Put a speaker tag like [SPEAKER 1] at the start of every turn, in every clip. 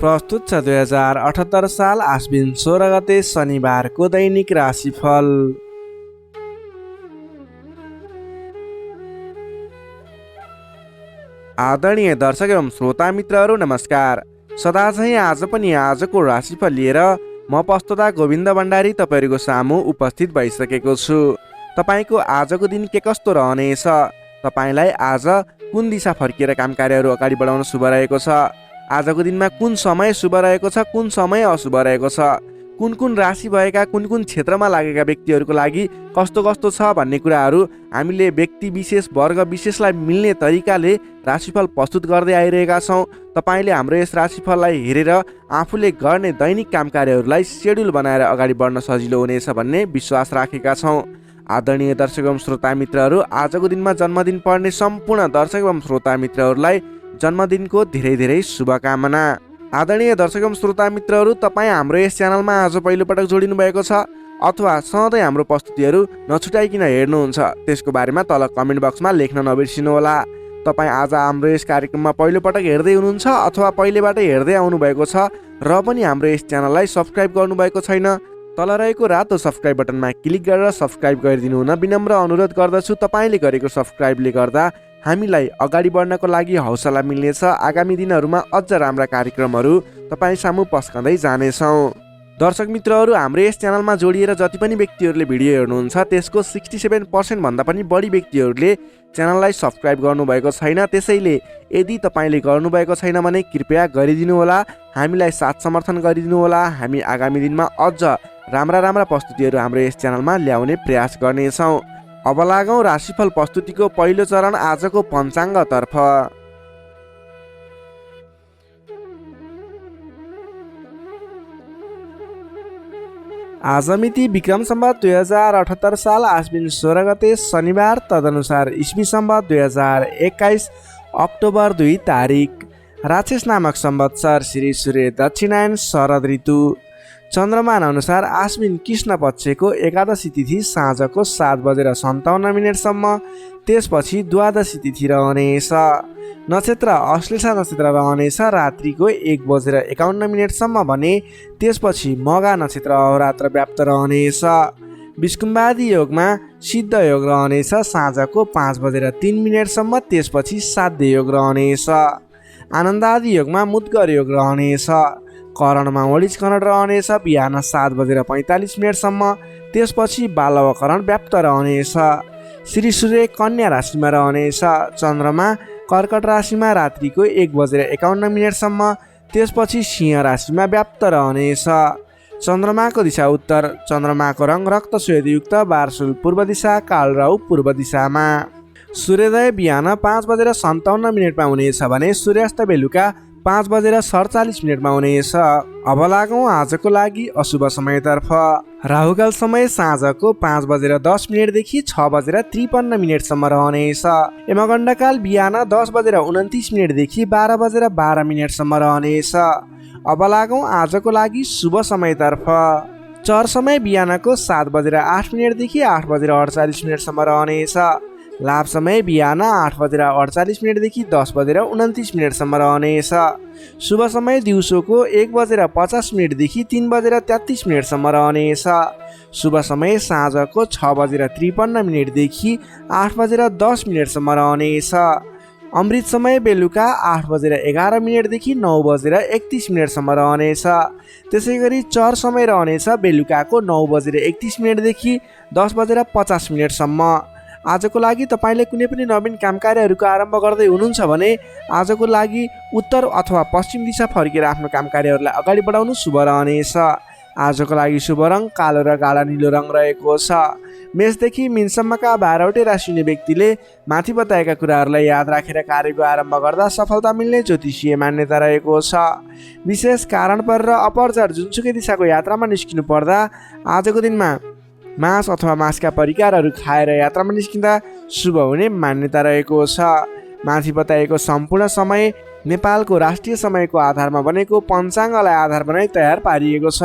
[SPEAKER 1] प्रस्तुत छ 2078 साल आश्विन 16 गते शनिबारको दैनिक राशिफल। आदरणीय दर्शक एवं श्रोता मित्रहरू नमस्कार। सदा चाहिँ आज पनि आजको राशिफल लिएर म प्रस्तोता गोविन्द भण्डारी तपाईँहरूको सामु उपस्थित भइसकेको छु। तपाईँको आजको दिन के कस्तो रहनेछ, तपाईँलाई आज कुन दिशा फर्किएर काम कार्यहरू अगाडि बढाउन शुभ रहेको छ, आजको दिनमा कुन समय शुभ रहेको छ, कुन समय अशुभ रहेको छ, कुन कुन राशि भएका कुन कुन क्षेत्रमा लागेका व्यक्तिहरूको लागि कस्तो कस्तो छ भन्ने कुराहरू हामीले व्यक्ति विशेष वर्ग विशेषलाई मिल्ने तरिकाले राशिफल प्रस्तुत गर्दै आइरहेका छौँ। तपाईँले हाम्रो यस राशिफललाई हेरेर आफूले गर्ने दैनिक काम कार्यहरूलाई सेड्युल बनाएर अगाडि बढ्न सजिलो हुनेछ भन्ने विश्वास राखेका छौँ। आदरणीय दर्शक एवं श्रोता मित्रहरू, आजको दिनमा जन्मदिन पर्ने सम्पूर्ण दर्शक एवं श्रोता मित्रहरूलाई जन्मदिनको धेरै धेरै शुभकामना। आदरणीय दर्शक एवं श्रोता मित्रहरू, तपाईँ हाम्रो यस च्यानलमा आज पहिलोपटक जोडिनु भएको छ अथवा सधैँ हाम्रो प्रस्तुतिहरू नछुटाइकन हेर्नुहुन्छ, त्यसको बारेमा तल कमेन्ट बक्समा लेख्न नबिर्सिनुहोला। तपाईँ आज हाम्रो यस कार्यक्रममा पहिलोपटक हेर्दै हुनुहुन्छ अथवा पहिलेबाटै हेर्दै आउनुभएको छ र पनि हाम्रो यस च्यानललाई सब्सक्राइब गर्नुभएको छैन, तल रहेको रातो सब्सक्राइब बटनमा क्लिक गरेर सब्सक्राइब गरिदिनु हुन विनम्र अनुरोध गर्दछु। तपाईँले गरेको सब्सक्राइबले गर्दा हामीलाई अगाडि बढ्नको लागि हौसला मिल्नेछ। आगामी दिनहरूमा अझ राम्रा कार्यक्रमहरू तपाईँ सामु पस्कँदै जानेछौँ। दर्शक मित्रहरू, हाम्रो यस च्यानलमा जोडिएर जति पनि व्यक्तिहरूले भिडियो हेर्नुहुन्छ त्यसको 67% भन्दा पनि बढी व्यक्तिहरूले च्यानललाई सब्सक्राइब गर्नुभएको छैन। त्यसैले यदि तपाईँले गर्नुभएको छैन भने कृपया गरिदिनुहोला, हामीलाई साथ समर्थन गरिदिनुहोला। हामी आगामी दिनमा अझ राम्रा प्रस्तुतिहरू हाम्रो यस च्यानलमा ल्याउने प्रयास गर्नेछौँ। अब लागौँ राशिफल प्रस्तुतिको पहिलो चरण आजको पञ्चाङ्गतर्फ। आज मिति विक्रम सम्वत 2078 साल आश्विन 16 गते शनिबार, तदनुसार इस्वी सम्वत 2021 अक्टोबर 2 तारिक। राक्षस नामक संवत्सर श्री सूर्य दक्षिणायन शरद ऋतु। चन्द्रमान अनुसार आश्विन कृष्ण पक्षको एकादशी तिथि साँझको 7:57 त्यसपछि द्वादशी तिथि रहनेछ। नक्षत्र अश्लेषा नक्षत्र रहनेछ रात्रिको 1:51 भने त्यसपछि मघा नक्षत्र अहोरात्र व्याप्त रहनेछ। विष्कुम्बादी योगमा सिद्ध योग रहनेछ साँझको 5:03 त्यसपछि साध्य योग रहनेछ। आनन्दादि योगमा मुद्गर योग रहनेछ। करणमा वणिज करण रहनेछ बिहान 7:45 त्यसपछि बालवकरण व्याप्त रहनेछ। श्री सूर्य कन्या राशिमा रहनेछ। चन्द्रमा कर्कट राशिमा रात्रिको 1:51 त्यसपछि सिंह राशिमा व्याप्त रहनेछ। चन्द्रमाको दिशा उत्तर। चन्द्रमाको रङ रक्त श्वेतयुक्त, बारसुल पूर्व दिशा, कालराहु पूर्व दिशामा। सूर्योदय बिहान 5:57 हुनेछ भने सूर्यास्त बेलुका 5:47 हुनेछ। अब लागौँ आजको लागि अशुभ समयतर्फ। राहुकाल समय साँझको 5:10 देखि 6:53 रहनेछ। यमगण्डकाल बिहान 10:29 देखि 12:12 रहनेछ। अब लागौँ आजको लागि शुभ समयतर्फ। चर समय बिहानको 7:08 देखि 8:48 रहनेछ। लाभ समय बिहान 8:48 देखि 10:29 रहनेछ। शुभ समय दिउँसोको 1:50 देखि 3:33 रहनेछ। शुभ समय साँझको 6:53 देखि 8:10 रहनेछ। अमृत समय बेलुका 8:11 देखि 9:31 रहनेछ। त्यसै गरी चर समय रहनेछ बेलुकाको 9:31 देखि 10:50 आजको लागि तपाईँले कुनै पनि नवीन काम कार्यहरूको आरम्भ गर्दै हुनुहुन्छ भने आजको लागि उत्तर अथवा पश्चिम दिशा फर्केर आफ्नो काम कार्यहरूलाई अगाडि बढाउनु शुभ रहनेछ। आजको लागि शुभ रङ कालो र गाढा नीलो रङ रहेको छ। मेषदेखि मीनसम्मका 12वटै राशि हुने व्यक्तिले माथि बताएका कुराहरूलाई याद राखेर कार्यको आरम्भ गर्दा सफलता मिल्ने ज्योतिषीय मान्यता रहेको छ। विशेष कारण परेर अपरझट जुनसुकै दिशाको यात्रामा निस्किनु पर्दा आजको दिनमा मांस अथवा मांसका परिकारहरू खाएर यात्रामा निस्किँदा शुभ हुने मान्यता रहेको छ। माथि बताएको सम्पूर्ण समय नेपालको राष्ट्रिय समयको आधारमा बनेको पञ्चाङ्गलाई आधार बनाई तयार पारिएको छ।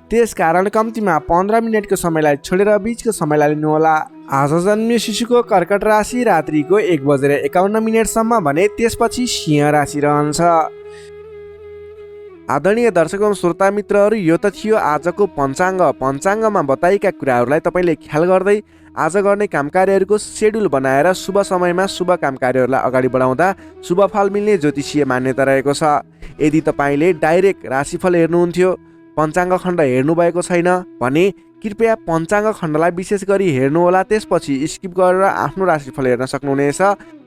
[SPEAKER 1] त्यसकारण कम्तीमा 15 मिनटको समयलाई छोडेर बीचको समयलाई लिनुहोला। आज जन्मियो शिशुको कर्कट राशि रात्रिको 1:51 भने त्यसपछि सिंह राशि रहन्छ। आदरणीय दर्शक एवं श्रोता मित्रहरू, यो त थियो आजको पञ्चाङ्गमा बताएका कुराहरूलाई तपाईँले ख्याल गर्दै आज गर्ने काम कार्यहरूको सेड्युल बनाएर शुभ समयमा शुभ काम कार्यहरूलाई अगाडि बढाउँदा शुभ फल मिल्ने ज्योतिषीय मान्यता रहेको छ। यदि तपाईँले डाइरेक्ट राशिफल हेर्नुहुन्थ्यो, पञ्चाङ्ग खण्ड हेर्नुभएको छैन भने कृपया पञ्चाङ्ग खण्डलाई विशेष गरी हेर्नुहोला, त्यसपछि स्किप गरेर आफ्नो राशिफल हेर्न सक्नुहुनेछ।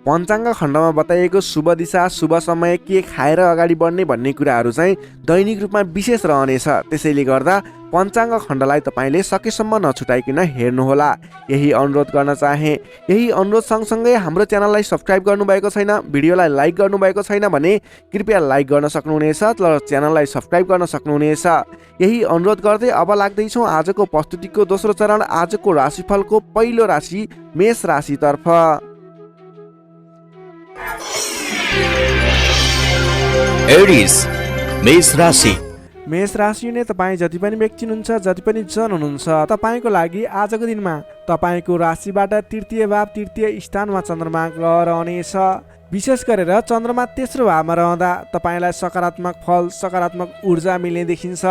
[SPEAKER 1] पञ्चाङ्ग खण्डमा बताइएको शुभ दिशा, शुभ समय, के खाएर अगाडि बढ्ने भन्ने कुराहरू चाहिँ दैनिक रूपमा विशेष रहनेछ। त्यसैले गर्दा पञ्चाङ्ग खण्डलाई तपाईँले सकेसम्म नछुटाइकन हेर्नुहोला, यही अनुरोध गर्न चाहे। यही अनुरोध सँगसँगै हाम्रो च्यानललाई सब्सक्राइब गर्नुभएको छैन, भिडियोलाई लाइक गर्नुभएको छैन भने कृपया लाइक गर्न सक्नुहुनेछ र च्यानललाई सब्सक्राइब गर्न सक्नुहुनेछ। यही अनुरोध गर्दै अब लाग्दैछौँ आजको प्रस्तुतिको दोस्रो चरण, आजको राशिफलको पहिलो राशि मेष राशितर्फ।
[SPEAKER 2] एरिस मेष राशि।
[SPEAKER 1] मेष राशि नै तपाईँ जति पनि व्यक्ति हुनुहुन्छ, जति पनि जन हुनुहुन्छ, तपाईँको लागि आजको दिनमा तपाईँको राशिबाट तृतीय भाव तृतीय स्थानमा चन्द्रमा ग्रह रहनेछ। विशेष गरेर चन्द्रमा तेस्रो भावमा रहँदा तपाईँलाई सकारात्मक फल, सकारात्मक ऊर्जा मिल्ने देखिन्छ।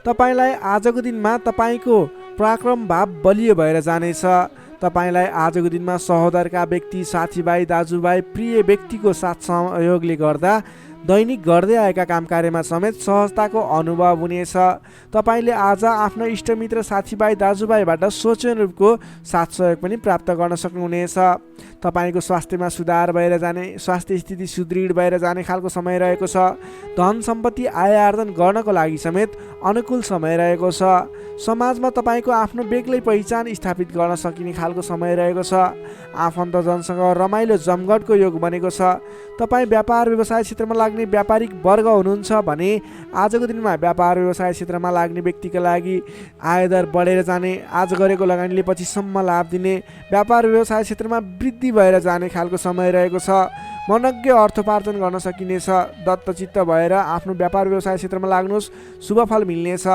[SPEAKER 1] तपाईँलाई आजको दिनमा तपाईँको पराक्रम भाव बलियो भएर जानेछ। तपाईँलाई आजको दिनमा सहोदरका व्यक्ति, साथीभाइ, दाजुभाइ, प्रिय व्यक्तिको साथ सहयोगले गर्दा दैनिक गर्दै आएका काम कार्यमा समेत सहजताको अनुभव हुनेछ। तपाईँले आज आफ्ना इष्टमित्र, साथीभाइ, दाजुभाइबाट सोचेन रूपको साथ सहयोग पनि प्राप्त गर्न सक्नुहुनेछ। तपाईँको स्वास्थ्यमा सुधार भएर जाने, स्वास्थ्य स्थिति सुदृढ भएर जाने खालको समय रहेको छ। धन सम्पत्ति आय आर्जन गर्नको लागि समेत अनुकूल समय रहेको छ। समाजमा तपाईँको आफ्नो बेग्लै पहिचान स्थापित गर्न सकिने खालको समय रहेको छ। आफन्तजनसँग रमाइलो जमघटको योग बनेको छ। तपाईँ व्यापार व्यवसाय क्षेत्रमा लाग्ने व्यापारिक वर्ग हुनुहुन्छ भने आजको दिनमा व्यापार व्यवसाय क्षेत्रमा लाग्ने व्यक्तिका लागि आयदर बढेर जाने, आज गरेको लगानीले पछिसम्म लाभ दिने, व्यापार व्यवसाय क्षेत्रमा वृद्धि भएर जाने खालको समय रहेको छ। मनज्ञ अर्थोपार्जन गर्न सकिनेछ। दत्तचित्त भएर आफ्नो व्यापार व्यवसाय क्षेत्रमा लाग्नुहोस्, शुभ फल मिल्नेछ।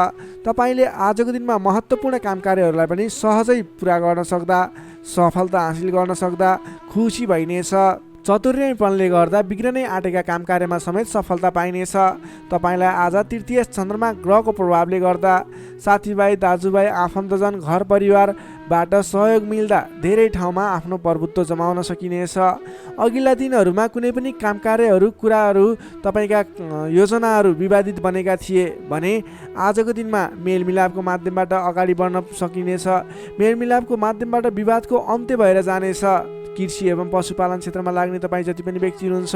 [SPEAKER 1] तपाईँले आजको दिनमा महत्त्वपूर्ण काम कार्यहरूलाई पनि सहजै पुरा गर्न सक्दा, सफलता हासिल गर्न सक्दा खुसी भइनेछ। चतुर्यपनले गर्दा बिग्रनै आँटेका काम कार्यमा समेत सफलता पाइनेछ। तपाईँलाई आज तृतीय चन्द्रमा ग्रहको प्रभावले गर्दा साथीभाइ, दाजुभाइ, आफन्तजन, घर परिवारबाट सहयोग मिल्दा धेरै ठाउँमा आफ्नो प्रभुत्व जमाउन सकिनेछ। अघिल्ला दिनहरूमा कुनै पनि काम कार्यहरू, कुराहरू, तपाईँका योजनाहरू विवादित बनेका थिए भने आजको दिनमा मेलमिलापको माध्यमबाट अगाडि बढ्न सकिनेछ। मेलमिलापको माध्यमबाट विवादको अन्त्य भएर जानेछ। कृषि एवं पशुपालन क्षेत्रमा लाग्ने तपाईँ जति पनि व्यक्ति हुनुहुन्छ,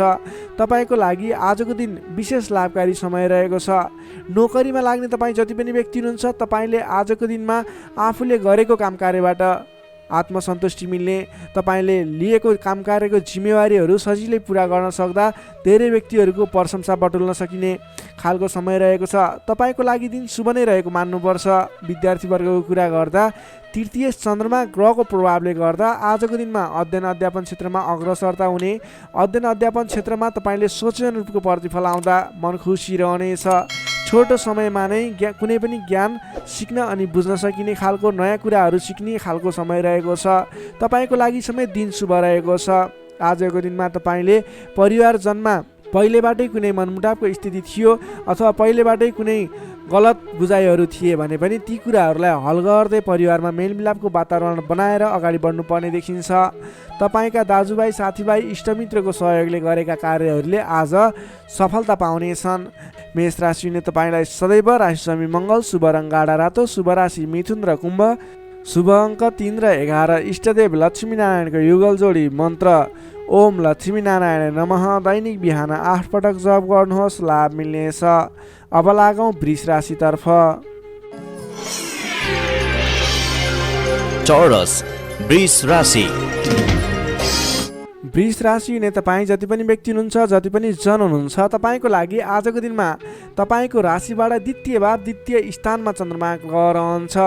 [SPEAKER 1] तपाईँको लागि आजको दिन विशेष लाभकारी समय रहेको छ। नोकरीमा लाग्ने तपाईँ जति पनि व्यक्ति हुनुहुन्छ, तपाईँले आजको दिनमा आफूले गरेको काम कार्यबाट आत्मसन्तुष्टि मिल्ने, तपाईँले लिएको काम कार्यको जिम्मेवारीहरू सजिलै पुरा गर्न सक्दा धेरै व्यक्तिहरूको प्रशंसा बटुल्न सकिने खालको समय रहेको छ। तपाईँको लागि दिन शुभ नै रहेको मान्नुपर्छ। विद्यार्थी वर्गको कुरा गर्दा तृतीय चन्द्रमा ग्रहको प्रभावले गर्दा आजको दिनमा अध्ययन अध्यापन क्षेत्रमा अग्रसरता हुने, अध्ययन अध्यापन क्षेत्रमा तपाईँले सोचेन रूपको प्रतिफल आउँदा मन खुसी रहनेछ। छोटो समयमा नै कुनै पनि ज्ञान सिक्न अनि बुझ्न सकिने खालको, नयाँ कुराहरू सिक्ने खालको समय रहेको छ। तपाईँको लागि समेत दिन शुभ रहेको छ। आजको दिनमा तपाईँले परिवारजनमा पहिलेबाटै कुनै मनमुटावको स्थिति थियो अथवा पहिलेबाटै कुनै गलत बुझाइहरू थिए भने पनि ती कुराहरूलाई हल गर्दै परिवारमा मेलमिलापको वातावरण बनाएर अगाडि बढ्नुपर्ने देखिन्छ। तपाईँका दाजुभाइ, साथीभाइ, इष्टमित्रको सहयोगले गरेका कार्यहरूले आज सफलता पाउनेछन्। मेष राशिले तपाईँलाई सदैव राशिस्वामी मङ्गल, शुभ रङ गाढा रातो, शुभ राशि मिथुन र कुम्भ, शुभ अङ्क 3 र 11, इष्टदेव लक्ष्मीनारायणको युगल जोडी मन्त्र ओम लक्ष्मीनारायण नमः दैनिक बिहान 8 पटक जप गर्नुहोस्, लाभ मिल्नेछ। अब लागौँ वृष राशितर्फ।
[SPEAKER 2] टोरस वृष राशि।
[SPEAKER 1] वृष राशि नै तपाईँ जति पनि व्यक्ति हुनुहुन्छ, जति पनि जन हुनुहुन्छ, तपाईँको लागि आजको दिनमा तपाईँको राशिबाट द्वितीय भाव द्वितीय स्थानमा चन्द्रमा ग्रह रहन्छ।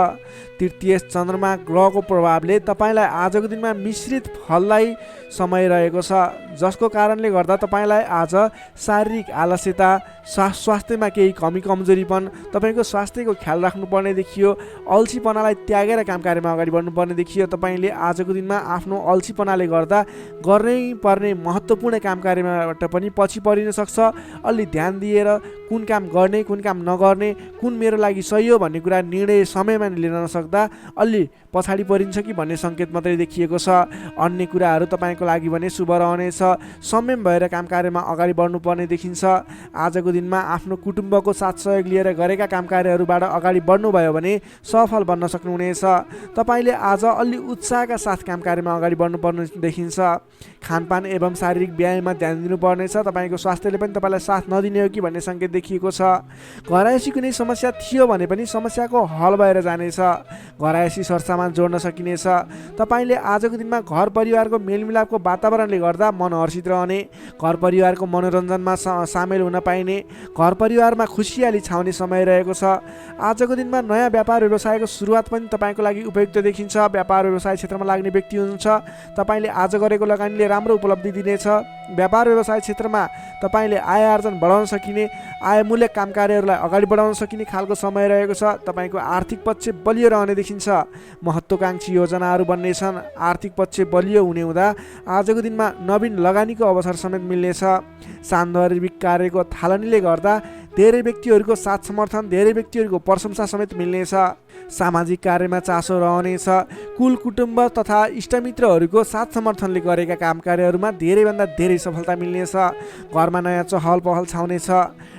[SPEAKER 1] तृतीय चन्द्रमा ग्रहको प्रभावले तपाईँलाई आजको दिनमा मिश्रित फलदायी समय रहेको छ। जसको कारणले गर्दा तपाईँलाई आज शारीरिक आलस्यता, स्वास्थ्यमा केही कमी कमजोरीपन, तपाईँको स्वास्थ्यको ख्याल राख्नुपर्ने देखियो। अल्छीपनालाई त्यागेर काम कार्यमा अगाडि बढ्नुपर्ने देखियो। तपाईँले आजको दिनमा आफ्नो अल्छीपनाले गर्दा गर्नै पर्ने महत्त्वपूर्ण काम कार्यबाट पनि पछि परिन सक्छ। अलि ध्यान दिएर कुन काम गर्ने, कुन काम नगर्ने, कुन मेरो लागि सही हो भन्ने कुरा निर्णय समयमा लिन नसक्दा अलि पछाडि परिन्छ कि भन्ने सङ्केत मात्रै देखिएको छ। अन्य कुराहरू तपाईँको लागि भने शुभ रहनेछ। संयम भएर काम कार्यमा अगाडि बढ्नुपर्ने देखिन्छ। आजको दिनमा आफ्नो कुटुम्बको साथ सहयोग लिएर गरेका काम कार्यहरूबाट अगाडि बढ्नुभयो भने सफल बन्न सक्नुहुनेछ। तपाईँले आज अलि उत्साहका साथ काम कार्यमा अगाडि बढ्नुपर्ने देखिन्छ। खानपान एवं शारीरिक व्यायाममा ध्यान दिनुपर्नेछ। तपाईँको स्वास्थ्यले पनि तपाईँलाई साथ नदिने हो कि भन्ने सङ्केत देखिएको छ। घरायसी कुनै समस्या थियो भने पनि समस्याको हल भएर जानेछ। घरायसी सरसामान जोड्न सकिनेछ। तपाईँले आजको दिनमा घर परिवारको मेलमिलापको वातावरणले गर्दा मन हर्षित रहने, घर परिवारको मनोरञ्जनमा सामेल हुन पाइने, घर परिवारमा खुसियाली छाउने समय रहेको छ। आजको दिनमा नयाँ व्यापार व्यवसायको सुरुवात पनि तपाईँको लागि उपयुक्त देखिन्छ। व्यापार व्यवसाय क्षेत्रमा लाग्ने व्यक्ति हुनुहुन्छ, तपाईँले आज गरेको लगानीले राम्रो उपलब्धि दिनेछ। व्यापार व्यवसाय क्षेत्रमा तपाईँले आय आर्जन बढाउन सकिने, आयमूलक काम कार्यहरूलाई अगाडि बढाउन सकिने खालको समय रहेको छ। तपाईँको आर्थिक पक्ष बलियो रहने देखिन्छ। महत्त्वकाङ्क्षी योजनाहरू बन्नेछन्। आर्थिक पक्ष बलियो हुने हुँदा आजको दिनमा नवीन लगानीको अवसर समेत मिल्नेछ। सान्दर्भिक कार्यको थालनीले गर्दा धेरै व्यक्तिहरूको साथ समर्थन, धेरै व्यक्तिहरूको प्रशंसा समेत मिल्नेछ। सामाजिक कार्यमा चासो रहनेछ। कुल कुटुम्ब तथा इष्टमित्रहरूको साथ समर्थनले गरेका काम कार्यहरूमा धेरैभन्दा धेरै सफलता मिल्नेछ। घरमा नयाँ चहल पहल छाउनेछ।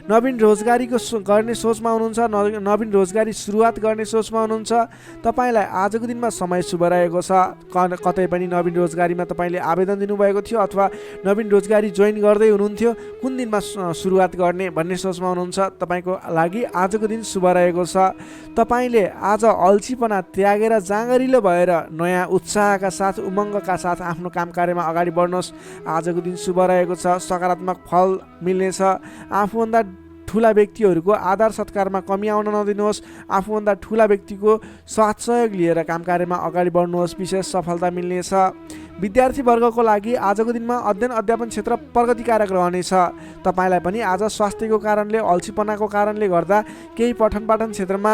[SPEAKER 1] नवीन रोजगारीको गर्ने सोचमा हुनुहुन्छ, नवीन रोजगारी सुरुवात गर्ने सोचमा हुनुहुन्छ। तपाईँलाई आजको दिनमा समय शुभ रहेको छ। कतै पनि नवीन रोजगारीमा तपाईँले आवेदन दिनुभएको थियो अथवा नवीन रोजगारी जोइन गर्दै हुनुहुन्थ्यो, कुन दिनमा सुरुवात गर्ने भन्ने सोचमा हुनुहुन्छ। तपाईँको लागि आजको दिन शुभ रहेको छ। तपाईँले आज अल्छीपना त्यागेर जाँगरिलो भएर नयाँ उत्साहका साथ, उमङ्गका साथ आफ्नो काम कार्यमा अगाडि बढ्नुहोस्। आजको दिन शुभ रहेको छ। सकारात्मक फल मिल्नेछ। आफूभन्दा ठुला व्यक्तिहरूको आदर सत्कारमा कमी आउन नदिनुहोस्। आफूभन्दा ठुला व्यक्तिको साथ सहयोग लिएर काम कार्यमा अगाडि बढ्नुहोस्। विशेष सफलता मिल्नेछ। विद्यार्थी वर्गको लागि आजको दिनमा अध्ययन अध्यापन क्षेत्र प्रगतिकारक रहनेछ। तपाईँलाई पनि आज स्वास्थ्यको कारणले, अल्छीपनाको कारणले गर्दा केही पठन पाठन क्षेत्रमा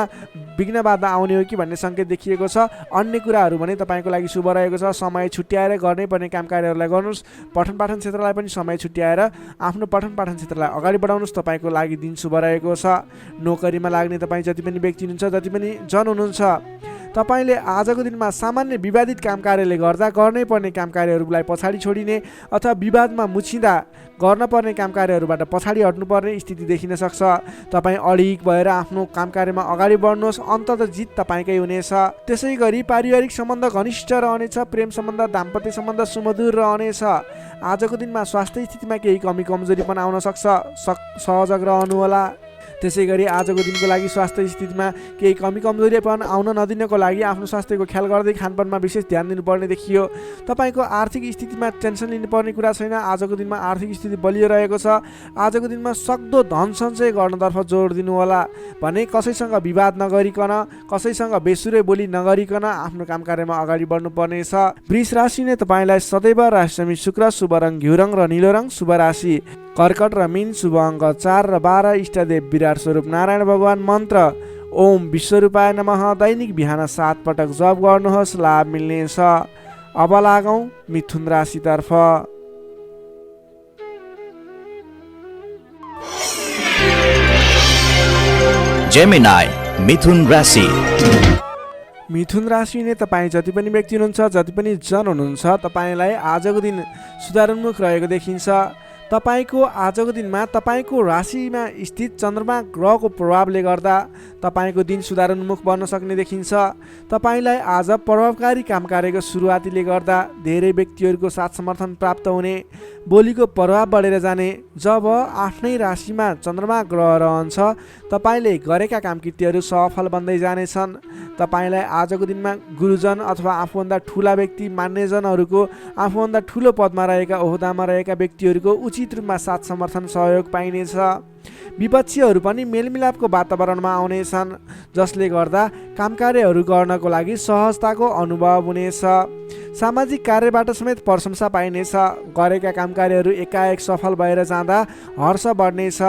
[SPEAKER 1] विघ्न बाधा आउने हो कि भन्ने सङ्केत देखिएको छ। अन्य कुराहरू भने तपाईँको लागि शुभ रहेको छ। समय छुट्याएर गर्नै पर्ने काम कार्यहरूलाई गर्नुहोस्। पठन पाठन क्षेत्रलाई पनि समय छुट्याएर आफ्नो पठन पाठन क्षेत्रलाई अगाडि बढाउनुहोस्। तपाईँको लागि दिन शुभ रहेको छ। नोकरीमा लाग्ने तपाईँ जति पनि व्यक्ति हुनुहुन्छ, जति पनि जन हुनुहुन्छ, तपाईँले आजको दिनमा सामान्य विवादित काम कार्यले गर्दा गर्नै पर्ने काम कार्यहरूलाई पछाडि छोडिने अथवा विवादमा मुछिँदा गर्न पर्ने काम कार्यहरूबाट पछाडि हट्नुपर्ने स्थिति देखिन सक्छ। तपाईँ अडिग भएर आफ्नो काम कार्यमा अगाडि बढ्नुहोस्। अन्ततः जित तपाईँकै हुनेछ। त्यसै गरी पारिवारिक सम्बन्ध घनिष्ठ रहनेछ। प्रेम सम्बन्ध, दाम्पत्य सम्बन्ध सुमधुर रहनेछ। आजको दिनमा स्वास्थ्य स्थितिमा केही कमी कमजोरी पनि आउन सक्छ। सहयोग रहनुहोला। त्यसै गरी आजको दिनको लागि स्वास्थ्य स्थितिमा केही कमी कमजोरीपन आउन नदिनको लागि आफ्नो स्वास्थ्यको ख्याल गर्दै खानपानमा विशेष ध्यान दिनुपर्ने देखियो। तपाईँको आर्थिक स्थितिमा टेन्सन लिनुपर्ने कुरा छैन। आजको दिनमा आर्थिक स्थिति बलियो रहेको छ। आजको दिनमा सक्दो धन सञ्चय गर्नतर्फ जोड दिनुहोला। भने कसैसँग विवाद नगरिकन, कसैसँग बेसुरै बोली नगरिकन आफ्नो काम कार्यमा अगाडि बढ्नुपर्नेछ। वृष राशिले तपाईँलाई सदैव राशि शुक्र, शुभ रङ घिउ रङ र निलो रङ, शुभ राशि कर्कट र मीन, शुभ अङ्क 4 र 12, इष्टदेव विराट स्वरूप नारायण भगवान, मन्त्र ओम विश्वरूपाय नमः। दैनिक बिहान 7 पटक जप गर्नुहोस्, लाभ मिल्नेछ। अब लागौँ मिथुन राशितर्फ।
[SPEAKER 2] जेमिनाई मिथुन राशि।
[SPEAKER 1] मिथुन राशि नै तपाईँ जति पनि व्यक्ति हुनुहुन्छ, जति पनि जन हुनुहुन्छ, तपाईँलाई आजको दिन सुधारोन्मुख रहेको देखिन्छ। तपाईँको आजको दिनमा तपाईँको राशिमा स्थित चन्द्रमा ग्रहको प्रभावले गर्दा तपाईँको दिन सुधारोन्मुख बन्न सक्ने देखिन्छ। तपाईँलाई आज प्रभावकारी काम कार्यको सुरुवातीले गर्दा धेरै व्यक्तिहरूको साथ समर्थन प्राप्त हुने, बोलीको प्रभाव बढेर जाने। जब आफ्नै राशिमा चन्द्रमा ग्रह रहन्छ, तपाईँले गरेका काम कृत्यहरू सफल बन्दै जानेछन्। तपाईँलाई आजको दिनमा गुरुजन अथवा आफूभन्दा ठुला व्यक्ति, मान्यजनहरूको, आफूभन्दा ठुलो पदमा रहेका, ओहदामा रहेका व्यक्तिहरूको उचित रूपमा साथ समर्थन सहयोग पाइनेछ। विपक्षीहरू पनि मेलमिलापको वातावरणमा आउनेछन्, जसले गर्दा कामकार्यहरू गर्नको लागि सहजताको अनुभव हुनेछ। सामाजिक कार्यबाट समेत प्रशंसा पाइनेछ। गरेका कामकार्यहरू एकाएक सफल भएर जाँदा हर्ष बढ्नेछ।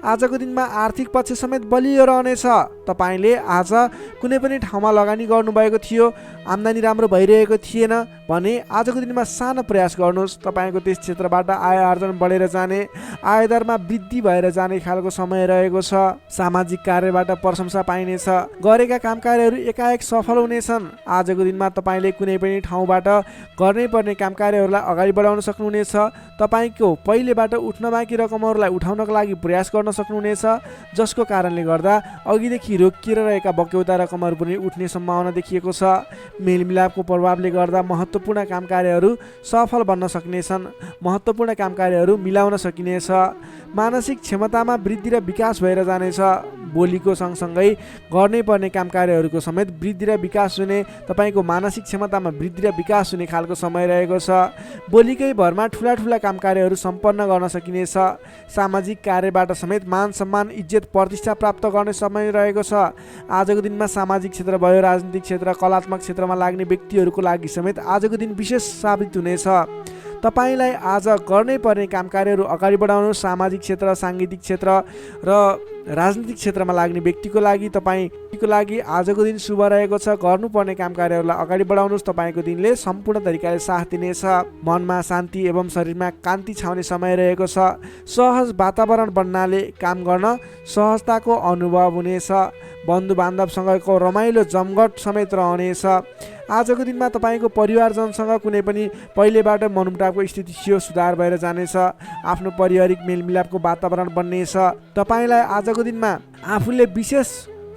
[SPEAKER 1] आजको दिनमा आर्थिक पक्ष समेत बलियो रहनेछ। तपाईँले आज कुनै पनि ठाउँमा लगानी गर्नुभएको थियो, आम्दानी राम्रो भइरहेको थिएन भने आजको दिनमा सानो प्रयास गर्नुहोस्। तपाईँको त्यस क्षेत्रबाट आय आर्जन बढेर जाने, आयदरमा वृद्धि भएर जाने खालको समय रहेको छ। सामाजिक कार्यबाट प्रशंसा पाइनेछ। गरेका कामकार्यहरू एकाएक सफल हुनेछन्। आजको दिनमा तपाईँले कुनै पनि ठाउँबाट गर्नै पर्ने कामकार्यहरूलाई अगाडि बढाउन सक्नुहुनेछ। तपाईँको पहिलेबाट उठ्न बाँकी रकमहरूलाई उठाउनको लागि प्रयास गर्न सक्नुहुनेछ, जसको कारणले गर्दा अघिदेखि रोकिएर रहेका बक्यौता रकमहरू पनि उठ्ने सम्भावना देखिएको छ। मेलमिलापको प्रभावले गर्दा महत्त्वपूर्ण कामकार्यहरू सफल बन्न सक्नेछन्। महत्त्वपूर्ण कामकार्यहरू मिलाउन सकिनेछ। मानसिक क्षमतामा वृद्धि र विकास भएर जानेछ। बोलीको सँगसँगै गर्नै पर्ने कामकार्यहरूको समेत वृद्धि र विकास हुने, तपाईँको मानसिक क्षमतामा वृद्धि र विकास हुने खालको समय रहेको छ। बोलीकै भरमा ठुला ठुला कामकार्यहरू सम्पन्न गर्न सकिनेछ। सामाजिक कार्यबाट समेत मान सम्मान, इज्जत, प्रतिष्ठा प्राप्त गर्ने समय रहेको छ। आजको दिनमा सामाजिक क्षेत्र भयो, राजनीतिक क्षेत्र, कलात्मक क्षेत्रमा लाग्ने व्यक्तिहरूको लागि समेत आजको दिन विशेष साबित हुनेछ। तपाईँलाई आज गर्नै पर्ने कामकार्यहरू अगाडि बढाउनु। सामाजिक क्षेत्र, साङ्गीतिक क्षेत्र र राजनीतिक क्षेत्रमा लाग्ने व्यक्तिको लागि, तपाईँको लागि आजको दिन शुभ रहेको छ। गर्नुपर्ने कामकार्यहरूलाई अगाडि बढाउनुहोस्। तपाईँको दिनले सम्पूर्ण तरिकाले साथ दिनेछ। मनमा शान्ति एवं शरीरमा कान्ति छाउने समय रहेको छ। सहज वातावरण बन्नाले काम गर्न सहजताको अनुभव हुनेछ। बन्धु बान्धवसँगको रमाइलो जमघट समेत रहनेछ। आजको दिनमा तपाईँको परिवारजनसँग कुनै पनि पहिलेबाट मनमुटावको स्थिति थियो, सुधार भएर जानेछ। आफ्नो पारिवारिक मेलमिलापको वातावरण बन्नेछ। तपाईँलाई आजको दिनमा आफूले विशेष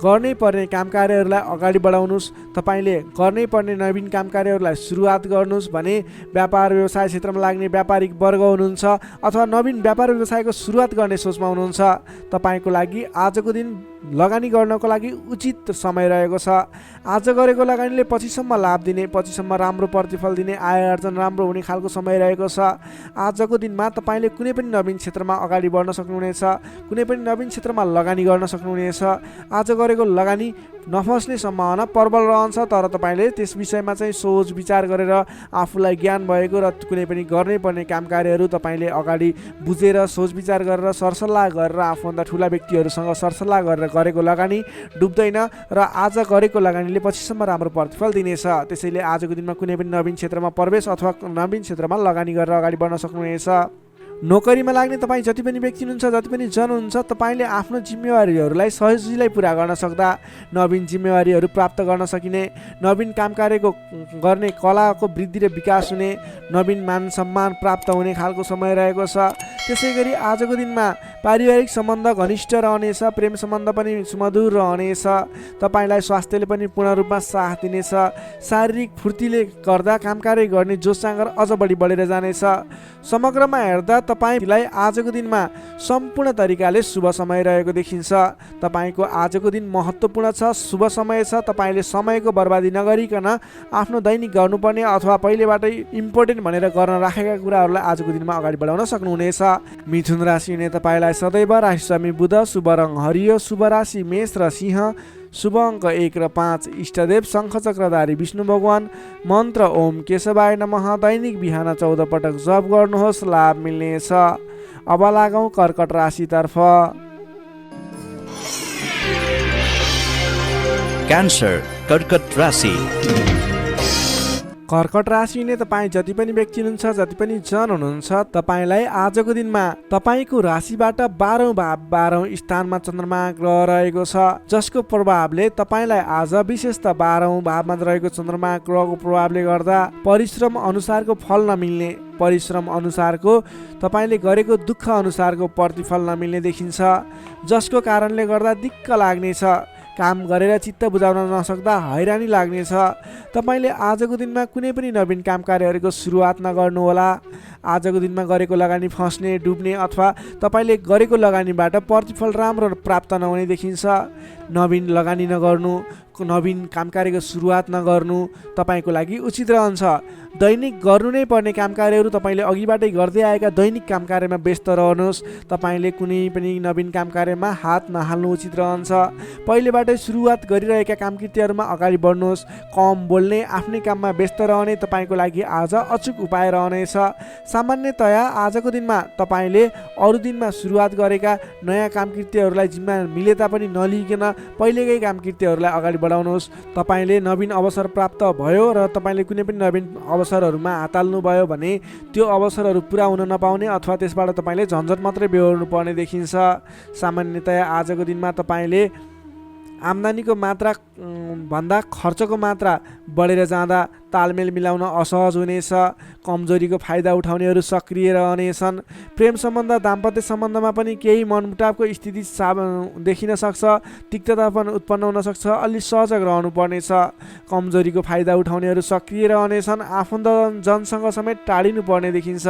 [SPEAKER 1] गर्नै पर्ने कामकार्यहरूलाई अगाडि बढाउनुहोस्। तपाईँले गर्नै पर्ने नवीन कामकार्यहरूलाई सुरुवात गर्नुहोस् भने व्यापार व्यवसाय क्षेत्रमा लाग्ने व्यापारिक वर्ग हुनुहुन्छ अथवा नवीन व्यापार व्यवसायको सुरुवात गर्ने सोचमा हुनुहुन्छ, तपाईँको लागि आजको दिन लगानी गर्नको लागि उचित समय रहेको छ। आज गरेको लगानीले पछिसम्म लाभ दिने, पछिसम्म राम्रो प्रतिफल दिने, आय आर्जन राम्रो हुने खालको समय रहेको छ। आजको दिनमा तपाईँले कुनै पनि नवीन क्षेत्रमा अगाडि बढ्न सक्नुहुनेछ। कुनै पनि नवीन क्षेत्रमा लगानी गर्न सक्नुहुनेछ। आज गरेको लगानी नफस्ने सम्भावना प्रबल रहन्छ, तर तपाईँले त्यस विषयमा चाहिँ सोच विचार गरेर आफूलाई ज्ञान भएको र कुनै पनि गर्नै पर्ने कामकार्यहरू तपाईँले अगाडि बुझेर सोच विचार गरेर सरसल्लाह गरेर आफूभन्दा ठुला व्यक्तिहरूसँग सरसल्लाह गरेर गरेको लगानी डुब्दैन र आज गरेको लगानीले पछिसम्म राम्रो प्रतिफल दिनेछ। त्यसैले आजको दिनमा कुनै पनि नवीन क्षेत्रमा प्रवेश अथवा नवीन क्षेत्रमा लगानी गरेर अगाडि बढ्न सक्नुहुनेछ। नोकरीमा लाग्ने तपाईँ जति पनि व्यक्ति हुनुहुन्छ, जति पनि जन हुनुहुन्छ, तपाईँले आफ्नो जिम्मेवारीहरूलाई सजिलै पुरा गर्न सक्दा नवीन जिम्मेवारीहरू प्राप्त गर्न सकिने, नवीन कामकार्यको गर्ने कलाको वृद्धि र विकास हुने, नवीन मान सम्मान प्राप्त हुने खालको समय रहेको छ। त्यसै गरी आजको दिनमा पारिवारिक सम्बन्ध घनिष्ठ रहनेछ। प्रेम सम्बन्ध पनि सुमधुर रहनेछ। तपाईँलाई स्वास्थ्यले पनि पूर्ण रूपमा साथ दिनेछ। शारीरिक फुर्तीले गर्दा कामकार्य गर्ने जोस जाँगर अझ बढी बढेर जानेछ। समग्रमा हेर्दा तपाईँलाई आजको दिनमा सम्पूर्ण तरिकाले शुभ समय रहेको देखिन्छ। तपाईँको आजको दिन महत्त्वपूर्ण छ, शुभ समय छ। तपाईँले समयको बर्बादी नगरिकन आफ्नो दैनिक गर्नुपर्ने अथवा पहिलेबाटै इम्पोर्टेन्ट भनेर गर्न राखेका कुराहरूलाई आजको दिनमा अगाडि बढाउन सक्नुहुनेछ। मिथुन राशि हुने तपाईँलाई सदैव राशिस्वामी बुध, शुभ रङ हरियो, शुभ राशि मेष र सिंह, शुभ अङ्क 1 र 5, इष्टदेव शङ्खचक्रधारी विष्णु भगवान, मन्त्र ओम केशवाय नमः। दैनिक बिहान 14 पटक जप गर्नुहोस्, लाभ मिल्नेछ। अब लागौँ कर्कट राशितर्फ।
[SPEAKER 2] क्यान्सर, कर्कट राशि।
[SPEAKER 1] कर्कट राशि हुने तपाईँ जति पनि व्यक्ति हुनुहुन्छ, जति पनि जन हुनुहुन्छ, तपाईँलाई आजको दिनमा तपाईँको राशिबाट 12औं भाव 12औं स्थानमा चन्द्रमा ग्रह रहेको छ, जसको प्रभावले तपाईँलाई आज विशेष त 12औं भावमा रहेको चन्द्रमा ग्रहको प्रभावले गर्दा परिश्रम अनुसारको फल नमिल्ने, परिश्रम अनुसारको तपाईँले गरेको दुःख अनुसारको प्रतिफल नमिल्ने देखिन्छ, जसको कारणले गर्दा दिक्क लाग्नेछ। काम गरेर चित्त बुझाउन नसक्दा हैरानी लाग्नेछ। तपाईँले आजको दिनमा कुनै पनि नवीन काम कार्यहरूको सुरुवात नगर्नुहोला। आजको दिनमा गरेको लगानी फस्ने, डुब्ने अथवा तपाईँले गरेको लगानीबाट प्रतिफल राम्रो प्राप्त नहुने देखिन्छ। नवीन लगानी नगर्नु, नवीन काम कार्यको सुरुवात नगर्नु तपाईँको लागि उचित रहन्छ। दैनिक गर्नु नै पर्ने काम कार्यहरू तपाईँले अघिबाटै गर्दै आएका दैनिक काम कार्यमा व्यस्त रहनुहोस्। तपाईँले कुनै पनि नवीन काम कार्यमा हात नहाल्नु उचित रहन्छ। पहिलेबाटै सुरुवात गरिरहेका कामकृत्यहरूमा अगाडि बढ्नुहोस्। कम बोल्ने, आफ्नै काममा व्यस्त रहने तपाईँको लागि आज अचुक उपाय रहनेछ। सामान्यतया आजको दिनमा तपाईँले अरू दिनमा सुरुवात गरेका नयाँ कामकृत्यहरूलाई जिम्मा मिले तापनि नलिइकन पहिलेकै कामकृत्यहरूलाई अगाडि बढाउनुहोस्। तपाईँले नवीन अवसर प्राप्त भयो र तपाईँले कुनै पनि नवीन अवसरहरूमा हात हाल्नुभयो भने त्यो अवसरहरू पुरा हुन नपाउने अथवा त्यसबाट तपाईँले झन्झट मात्रै बेहोर्नु पर्ने देखिन्छ। सामान्यतया आजको दिनमा तपाईँले आम्दानीको मात्रा भन्दा खर्चको मात्रा बढेर जाँदा तालमेल मिलाउन असहज हुनेछ। कमजोरीको फाइदा उठाउनेहरू सक्रिय रहनेछन्। प्रेम सम्बन्ध, दाम्पत्य सम्बन्धमा पनि केही मनमुटावको स्थिति देखिन सक्छ। तिक्तता पनि उत्पन्न हुन सक्छ। अलि सजग रहनुपर्नेछ। कमजोरीको फाइदा उठाउनेहरू सक्रिय रहनेछन्। आफन्तजनसँग समेत टाढिनु पर्ने देखिन्छ।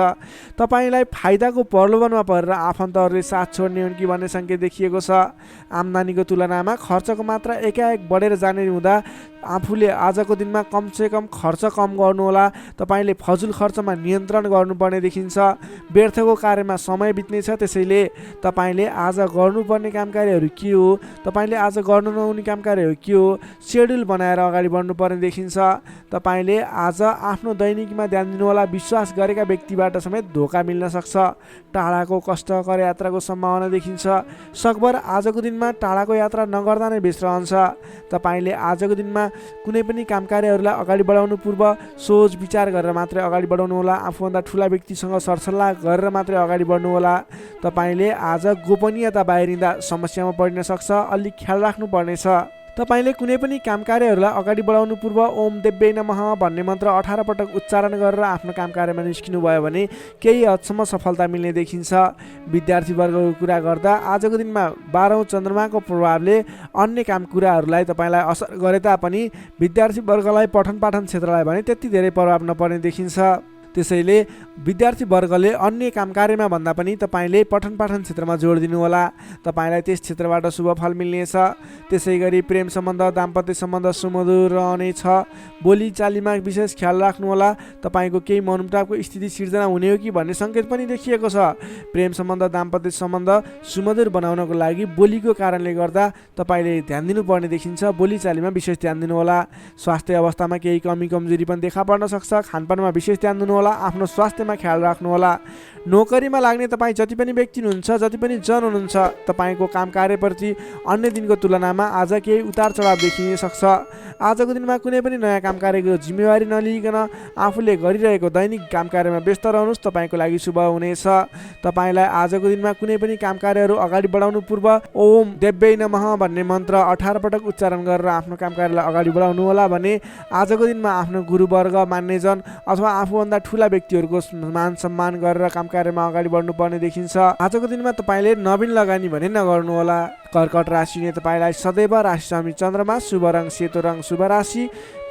[SPEAKER 1] तपाईँलाई फाइदाको प्रलोभनमा परेर आफन्तहरूले साथ छोड्ने हुन् कि भन्ने सङ्केत देखिएको छ। आम्दानीको तुलनामा खर्चको मात्रा एकाएक बढेर जाने हुँदा आफूले आजको दिनमा कमसेकम खर्च कम गर्नुहोला। तपाईँले फजुल खर्चमा नियन्त्रण गर्नुपर्ने देखिन्छ। व्यर्थको कार्यमा समय बित्नेछ। त्यसैले तपाईँले आज गर्नुपर्ने काम कार्यहरू के हो, तपाईँले आज गर्नु नहुने काम कार्यहरू के हो, सेड्युल बनाएर अगाडि बढ्नुपर्ने देखिन्छ। तपाईँले आज आफ्नो दैनिकीमा ध्यान दिनुहोला। विश्वास गरेका व्यक्तिबाट समेत धोका मिल्न सक्छ। टाढाको कष्टकर यात्राको सम्भावना देखिन्छ। सकभर आजको दिनमा टाढाको यात्रा नगर्दा नै बेस रहन्छ। तपाईँले आजको दिनमा कुनै पनि काम कार्यहरूलाई अगाडि बढाउनु पूर्व सोच विचार गरेर मात्रै अगाडि बढाउनु होला। आफूभन्दा ठुला व्यक्तिसँग सरसल्लाह गरेर मात्रै अगाडि बढ्नु होला। तपाईँले आज गोपनीयता बाहिरिँदा समस्यामा पर्न सक्छ। अलिक ख्याल राख्नु पर्नेछ। तपाईँले कुनै पनि काम कार्यहरूलाई अगाडि बढाउनु पूर्व ओम देव्यै नमः भन्ने मन्त्र 18 पटक उच्चारण गरेर आफ्नो काम कार्यमा निस्किनु भयो भने केही हदसम्म सफलता मिल्ने देखिन्छ। विद्यार्थीवर्गको कुरा गर्दा आजको दिनमा 12औं चन्द्रमाको प्रभावले अन्य काम कुराहरूलाई तपाईँलाई असर गरे तापनि विद्यार्थीवर्गलाई पठन पाठन क्षेत्रलाई भने त्यति धेरै प्रभाव नपर्ने देखिन्छ। त्यसैले विद्यार्थीवर्गले अन्य काम कार्यमा भन्दा पनि तपाईँले पठन पाठन क्षेत्रमा जोड दिनुहोला। तपाईँलाई त्यस क्षेत्रबाट शुभ फल मिल्नेछ। त्यसै गरी प्रेम सम्बन्ध, दाम्पत्य सम्बन्ध सुमधुर रहनेछ। बोली चालीमा विशेष ख्याल राख्नुहोला। तपाईँको केही मनमुटावको स्थिति सिर्जना हुने हो कि भन्ने सङ्केत पनि देखिएको छ। प्रेम सम्बन्ध, दाम्पत्य सम्बन्ध सुमधुर बनाउनको लागि बोलीको कारणले गर्दा तपाईँले ध्यान दिनुपर्ने देखिन्छ। बोली चालीमा विशेष ध्यान दिनुहोला। स्वास्थ्य अवस्थामा केही कमी कमजोरी पनि देखा पर्न सक्छ। खानपानमा विशेष ध्यान दिनुहोला। आफ्नो स्वास्थ्यमा ख्याल राख्नुहोला। नोकरीमा लाग्ने तपाईँ जति पनि व्यक्ति हुनुहुन्छ, जति पनि जन हुनुहुन्छ, तपाईँको काम कार्यप्रति अन्य दिनको तुलनामा आज केही उतार चढाव देखिन सक्छ। आजको दिनमा कुनै पनि नयाँ काम कार्यको जिम्मेवारी नलिइकन आफूले गरिरहेको दैनिक काम कार्यमा व्यस्त रहनुहोस्। तपाईँको लागि शुभ हुनेछ। तपाईँलाई आजको दिनमा कुनै पनि काम कार्यहरू अगाडि बढाउनु पूर्व ओम देव्यै नमः भन्ने मन्त्र 18 पटक उच्चारण गरेर आफ्नो काम कार्यलाई अगाडि बढाउनु होला भने आजको दिनमा आफ्नो गुरुवर्ग, मान्यजन अथवा आफूभन्दा ठुला व्यक्तिहरूको मान सम्मान गरेर काम कार्यमा अगाडि बढ्नुपर्ने देखिन्छ। आजको दिनमा तपाईँले नवीन लगानी भने नगर्नुहोला। कर्कट राशिले तपाईँलाई सदैव राशि स्वामी चन्द्रमा, शुभ रङ सेतो रङ, शुभ राशि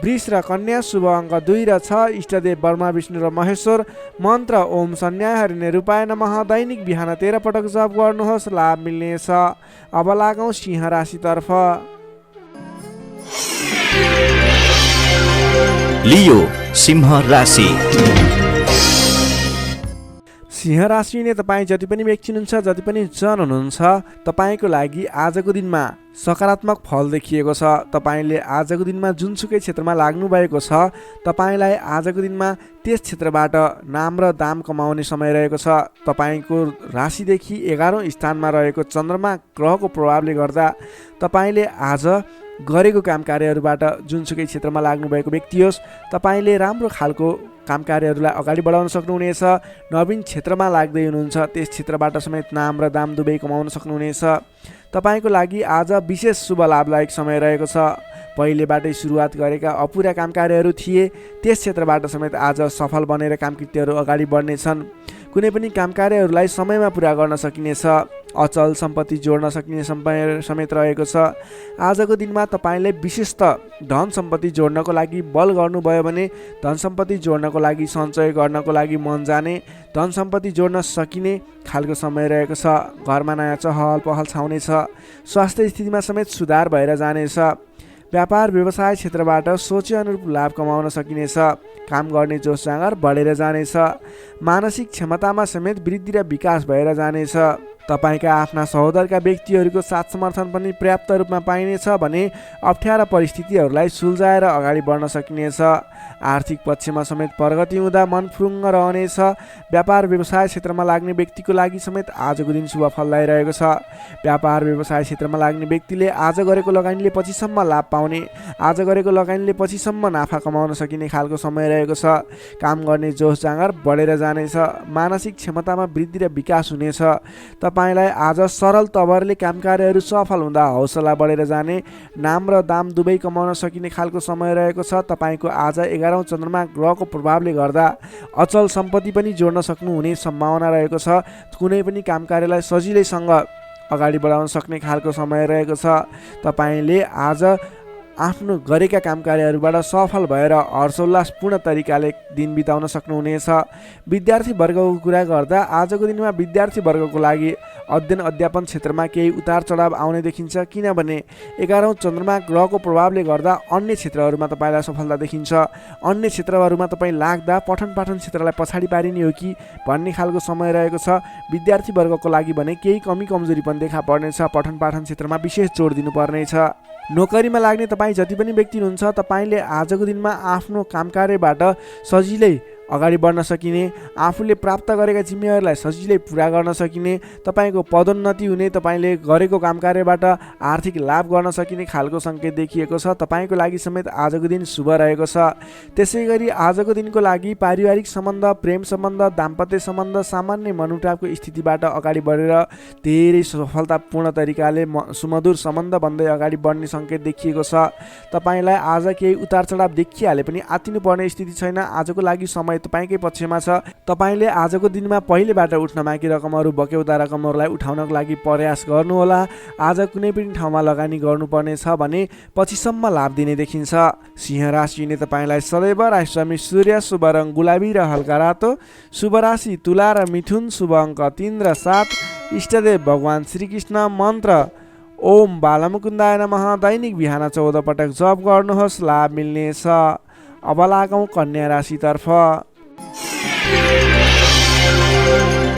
[SPEAKER 1] वृष र कन्या, शुभ अङ्क 2 र 6, इष्टदेव ब्रह्मा विष्णु र महेश्वर, मन्त्र ओम सन्न्याय हरिणे रूपाय नमः। दैनिक बिहान 13 पटक जप गर्नुहोस्, लाभ मिल्नेछ। अब लागौँ सिंह राशितर्फ।
[SPEAKER 2] लियो सिंह राशि।
[SPEAKER 1] सिंह राशिले तपाईँ जति पनि व्यक्ति हुनुहुन्छ, जति पनि जन हुनुहुन्छ, तपाईँको लागि आजको दिनमा सकारात्मक फल देखिएको छ। तपाईँले आजको दिनमा जुनसुकै क्षेत्रमा लाग्नु भएको छ, तपाईँलाई आजको दिनमा त्यस क्षेत्रबाट नाम र दाम कमाउने समय रहेको छ। तपाईँको राशिदेखि 11औं स्थानमा रहेको चन्द्रमा ग्रहको प्रभावले गर्दा तपाईँले आज गरेको काम कार्यहरूबाट जुनसुकै क्षेत्रमा लाग्नुभएको व्यक्ति होस्, तपाईँले राम्रो खालको काम कार्यहरूलाई अगाडि बढाउन सक्नुहुनेछ। नवीन क्षेत्रमा लाग्दै हुनुहुन्छ, त्यस क्षेत्रबाट समेत नाम र दाम दुवै कमाउन सक्नुहुनेछ। तपाईँको लागि आज विशेष शुभ लाभदायक समय रहेको छ। पहिलेबाटै सुरुवात गरेका अपुरा काम कार्यहरू थिए, त्यस क्षेत्रबाट समेत आज सफल बनेर कामकृत्यहरू अगाडि बढ्नेछन्। कुनै पनि काम कार्यहरूलाई समयमा पुरा गर्न सकिनेछ। अचल सम्पत्ति जोड्न सकिने समय समेत रहेको छ। आजको दिनमा तपाईँले विशेषतः धन सम्पत्ति जोड्नको लागि बल गर्नुभयो भने धन सम्पत्ति जोड्नको लागि, सञ्चय गर्नको लागि मन जाने, धन सम्पत्ति जोड्न सकिने खालको समय रहेको छ। घरमा नयाँ चहल पहल छाउनेछ। स्वास्थ्य स्थितिमा समेत सुधार भएर जानेछ। व्यापार व्यवसाय क्षेत्रबाट सोचे अनुरूप लाभ कमाउन सकिनेछ। काम गर्ने जोस जाँगर बढेर जानेछ। मानसिक क्षमतामा समेत वृद्धि र विकास भएर जानेछ। तपाईँका आफ्ना सहोदरका व्यक्तिहरूको साथ समर्थन पनि पर्याप्त रूपमा पाइनेछ भने अप्ठ्यारा परिस्थितिहरूलाई सुल्झाएर अगाडि बढ्न सकिनेछ। आर्थिक पक्षमा समेत प्रगति हुँदा मन फुरुङ्ग रहनेछ। व्यापार व्यवसाय क्षेत्रमा लाग्ने व्यक्तिको लागि समेत आजको दिन शुभ फलदायी रहेको छ। व्यापार व्यवसाय क्षेत्रमा लाग्ने व्यक्तिले आज गरेको लगानीले पछिसम्म लाभ पाउने, आज गरेको लगानीले पछिसम्म नाफा कमाउन सकिने खालको समय रहेको छ। काम गर्ने जोस जाँगर बढेर जानेछ। मानसिक क्षमतामा वृद्धि र विकास हुनेछ। तपाईँलाई आज सरल तवरले काम कार्यहरू सफल हुँदा हौसला बढेर जाने, नाम र दाम दुवै कमाउन सकिने खालको समय रहेको छ। तपाईँको आज 11औं चन्द्रमा ग्रहको प्रभावले गर्दा अचल सम्पत्ति पनि जोड्न सक्नुहुने सम्भावना रहेको छ। कुनै पनि काम कार्यलाई सजिलैसँग अगाडि बढाउन सक्ने खालको समय रहेको छ। तपाईँले आज आफ्नो गरेका काम कार्यहरूबाट सफल भएर हर्षोल्लासपूर्ण तरिकाले दिन बिताउन सक्नुहुनेछ। विद्यार्थी वर्गको कुरा गर्दा आजको दिनमा विद्यार्थी वर्गको लागि अध्ययन अध्यापन क्षेत्रमा केही उतार चढाव आउने देखिन्छ। किनभने 11औं चन्द्रमा ग्रहको प्रभावले गर्दा अन्य क्षेत्रहरूमा तपाईँलाई सफलता देखिन्छ। अन्य क्षेत्रहरूमा तपाईँ लाग्दा पठन पाठन क्षेत्रलाई पछाडि पारिने हो कि भन्ने खालको समय रहेको छ। विद्यार्थी वर्गको लागि भने केही कमी कमजोरी पनि देखा पर्नेछ। पठन पाठन क्षेत्रमा विशेष जोड दिनुपर्नेछ। नोकरीमा लाग्ने तपाईँ जति पनि व्यक्ति हुनुहुन्छ, तपाईँले आजको दिनमा आफ्नो काम कार्यबाट सजिलै अगाडि बढ्न सकिने, आफूले प्राप्त गरेका जिम्मेवारीलाई सजिलै पुरा गर्न सकिने, तपाईँको पदोन्नति हुने, तपाईँले गरेको काम कार्यबाट आर्थिक लाभ गर्न सकिने खालको सङ्केत देखिएको छ। तपाईँको लागि समेत आजको दिन शुभ रहेको छ। त्यसै गरी आजको दिनको लागि पारिवारिक सम्बन्ध, प्रेम सम्बन्ध, दाम्पत्य सम्बन्ध सामान्य मनमुटावको स्थितिबाट अगाडि बढेर धेरै सफलतापूर्ण तरिकाले सुमधुर सम्बन्ध बन्दै अगाडि बढ्ने सङ्केत देखिएको छ। तपाईँलाई आज केही उतार चढाव देखिहाले पनि आत्तिनुपर्ने स्थिति छैन। आजको लागि समय तपाईँकै पक्षमा छ। तपाईँले आजको दिनमा पहिलेबाट उठ्न बाँकी रकमहरू, बक्यौता रकमहरूलाई उठाउनको लागि प्रयास गर्नुहोला। आज कुनै पनि ठाउँमा लगानी गर्नुपर्नेछ भने पछिसम्म लाभ दिने देखिन्छ। सिंह राशिले तपाईँलाई सदैव राशिस्वामी सूर्य, शुभ रङ गुलाबी र हल्का रातो, शुभ राशि तुला र मिथुन, शुभ अङ्क 3 र 7, इष्टदेव भगवान श्रीकृष्ण, मन्त्र ओम बालमुकुन्दाय नमः। दैनिक बिहान 14 पटक जप गर्नुहोस्, लाभ मिल्नेछ। अब लागौँ कन्या राशितर्फ।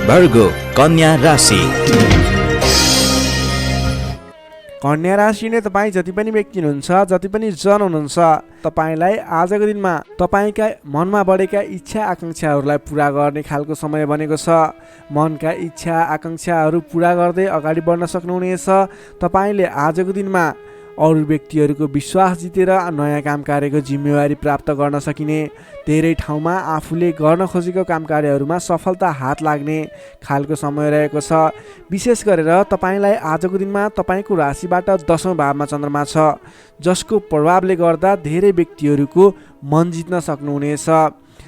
[SPEAKER 2] वर्गो कन्या राशि।
[SPEAKER 1] कन्या राशिले तपाईँ जति पनि व्यक्ति हुनुहुन्छ, जति पनि जन हुनुहुन्छ, तपाईँलाई आजको दिनमा तपाईँका मनमा बढेका इच्छा आकाङ्क्षाहरूलाई पुरा गर्ने खालको समय बनेको छ। मनका इच्छा आकाङ्क्षाहरू पुरा गर्दै अगाडि बढ्न सक्नुहुनेछ। तपाईँले आजको दिनमा अरू व्यक्तिहरूको विश्वास जितेर नयाँ काम कार्यको जिम्मेवारी प्राप्त गर्न सकिने, धेरै ठाउँमा आफूले गर्न खोजेको काम कार्यहरूमा सफलता हात लाग्ने खालको समय रहेको छ। विशेष गरेर तपाईँलाई आजको दिनमा तपाईँको राशिबाट 10औं भावमा चन्द्रमा छ, जसको प्रभावले गर्दा धेरै व्यक्तिहरूको मन जित्न सक्नुहुनेछ।